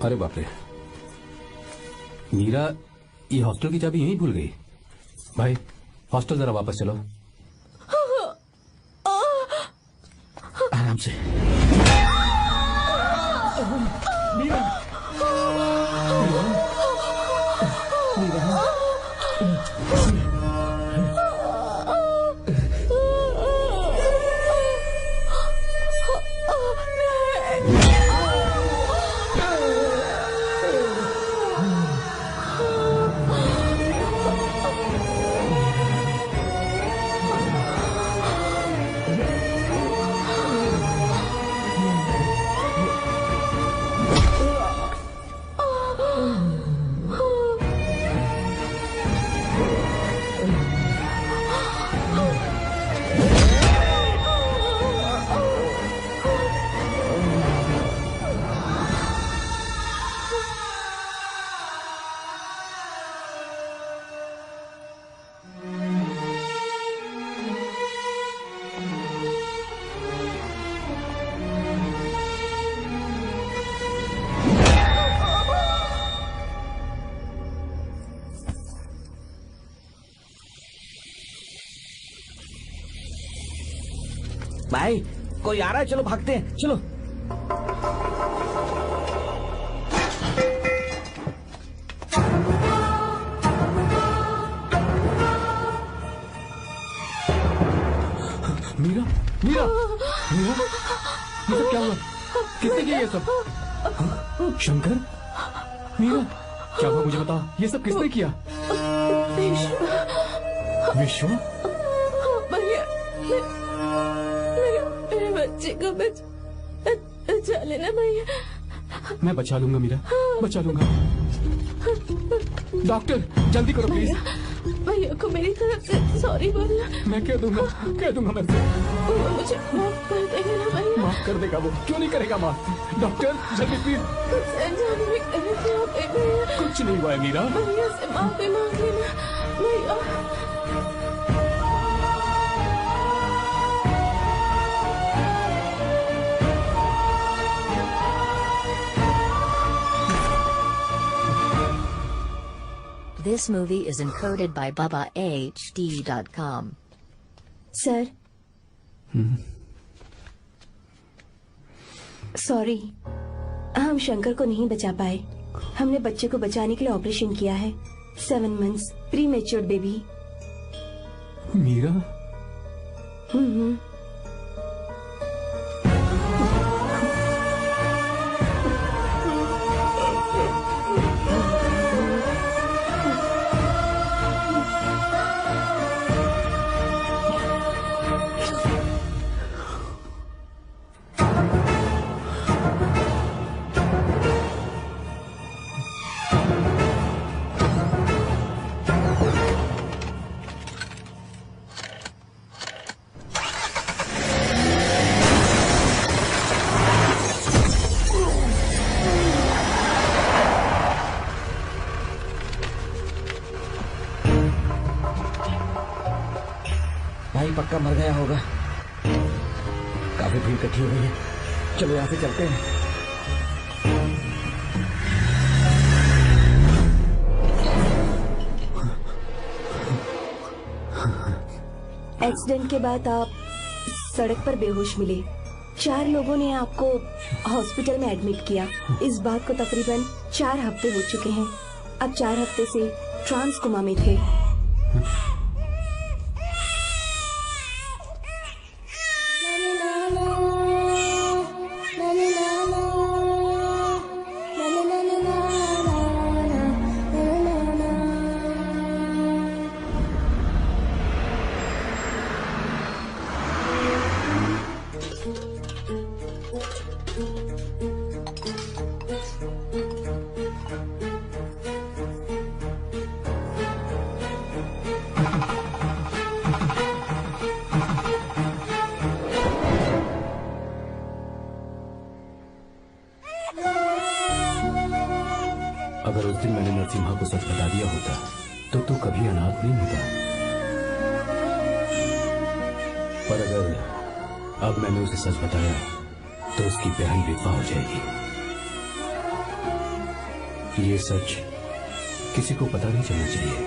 S7: अरे बाप रे, मीरा ये हॉस्टल की चाबी यहीं भूल गई। भाई हॉस्टल जरा वापस चलो।
S12: आराम से। मीरा, भाई कोई आ रहा है, चलो भागते हैं, चलो।
S7: मीरा, मीरा, मीरा, ये सब क्या हुआ? किसने किया ये सब? शंकर, मीरा, क्या हुआ मुझे बता, ये सब किसने किया? विश्व,
S3: भैया, मेरे बच्चे को बचा लेना भैया।
S7: मैं बचा लूंगा मीरा, बचा लूंगा। डॉक्टर जल्दी करो प्लीज।
S3: भैया को मेरी तरफ से सॉरी बोलना।
S7: मैं कह दूंगा मैं।
S3: मुझे माफ कर देगा ना भैया?
S7: माफ कर देगा वो, क्यों नहीं करेगा माफ? डॉक्टर जल्दी प्लीज। कुछ नहीं हुआ है मीरा।
S3: भैया से माफी मांग लेना भैया।
S10: This movie is encoded by BabaHD.com.
S4: Sir, sorry, हम शंकर को नहीं बचा पाए। हमने बच्चे को बचाने के लिए ऑपरेशन किया है। 7 months प्रीमेच्योर बेबी।
S7: मीरा,
S12: भाई पक्का मर गया होगा। काफी भीड़ इकट्ठी हो गई है, चलो यहाँ से चलते हैं।
S4: एक्सीडेंट के बाद आप सड़क पर बेहोश मिले। 4 लोगों ने आपको हॉस्पिटल में एडमिट किया। इस बात को तकरीबन 4 हफ्ते हो चुके हैं। अब 4 हफ्ते से ट्रांस कोमा में थे।
S7: दिन मैंने नरसिम्हा को सच बता दिया होता तो तू कभी अनाथ नहीं होता। पर अगर अब मैंने उसे सच बताया तो उसकी बहन विधवा हो जाएगी। ये सच किसी को पता नहीं चलना चाहिए।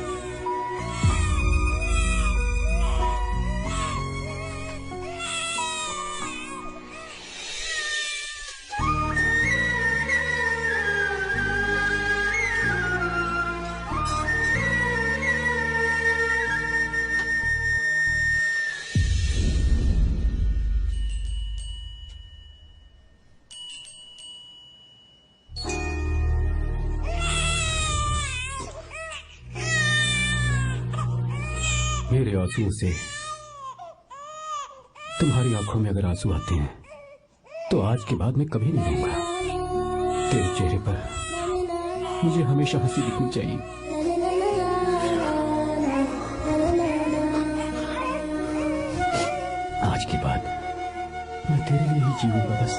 S7: मेरे आंसुओं से तुम्हारी आंखों में अगर आंसू आते हैं तो आज के बाद मैं कभी नहीं रहूंगा। तेरे चेहरे पर मुझे हमेशा हंसी दिखनी चाहिए। आज के बाद मैं तेरे लिए ही जीऊंगा बस।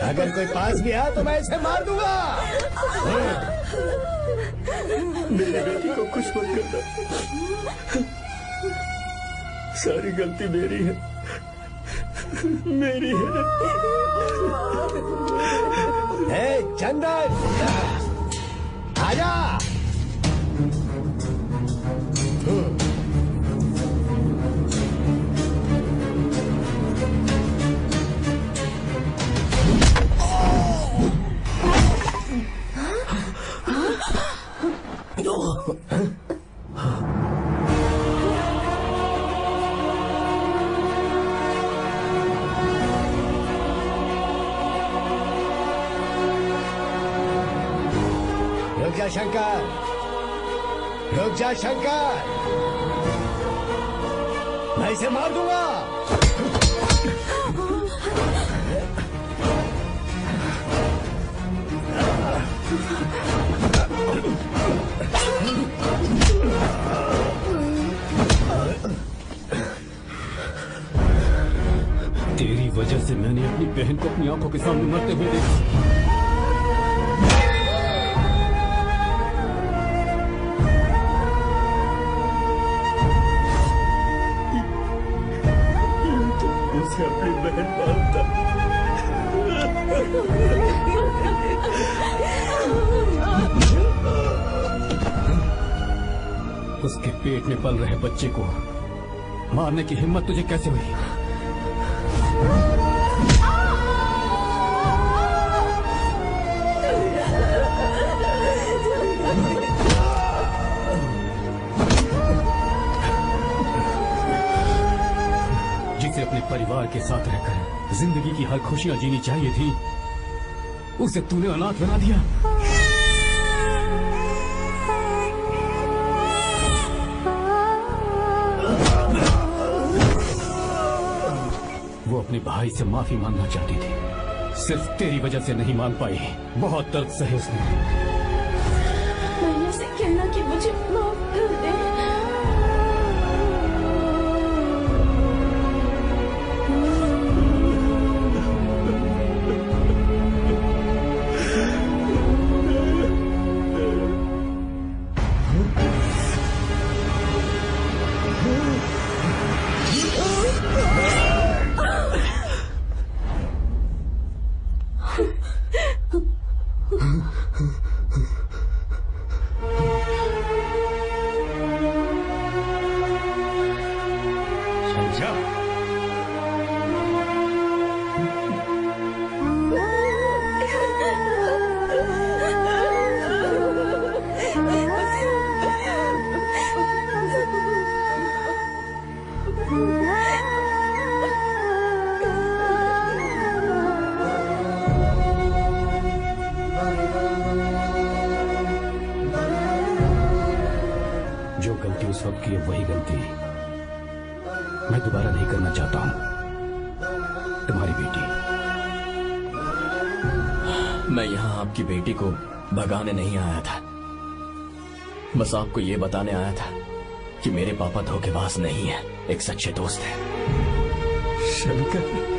S1: अगर कोई पास भी आया तो मैं इसे मार दूंगा।
S13: मेरी बेटी को कुछ मत करना। सारी गलती मेरी है, मेरी है।
S1: चंदन आजा। रुक जा शंकर, रुक जा शंकर, मैं इसे मार दूंगा।
S7: तेरी वजह से मैंने अपनी बहन को अपनी आंखों के सामने मरते हुए देखा।
S13: अपनी बहन मानता।
S7: उसके पेट में पल रहे बच्चे को मारने की हिम्मत तुझे कैसे हुई? जिसे अपने परिवार के साथ रहकर जिंदगी की हर खुशियां जीनी चाहिए थी, उसे तूने अनाथ बना दिया। वो अपने भाई से माफी मांगना चाहती थी, सिर्फ तेरी वजह से नहीं मान पाई। बहुत दर्द सहे उसने।
S3: मैंने उसे कहना कि मुझे माफ कर दे।
S7: कब की है वही गलती मैं दोबारा नहीं करना चाहता हूं। तुम्हारी बेटी।
S5: मैं यहाँ आपकी बेटी को भगाने नहीं आया था, बस आपको ये बताने आया था कि मेरे पापा धोखेबाज नहीं है, एक सच्चे दोस्त है।
S1: Shankar,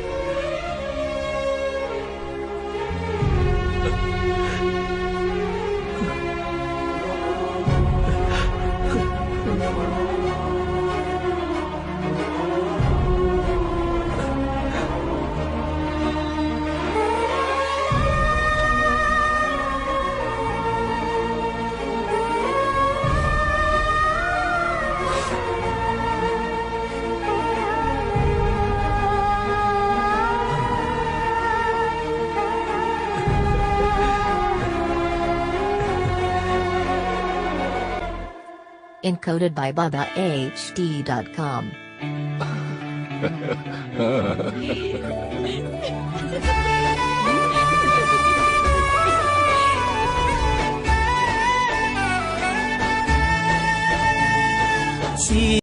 S10: Encoded by BabaHD.com.
S8: See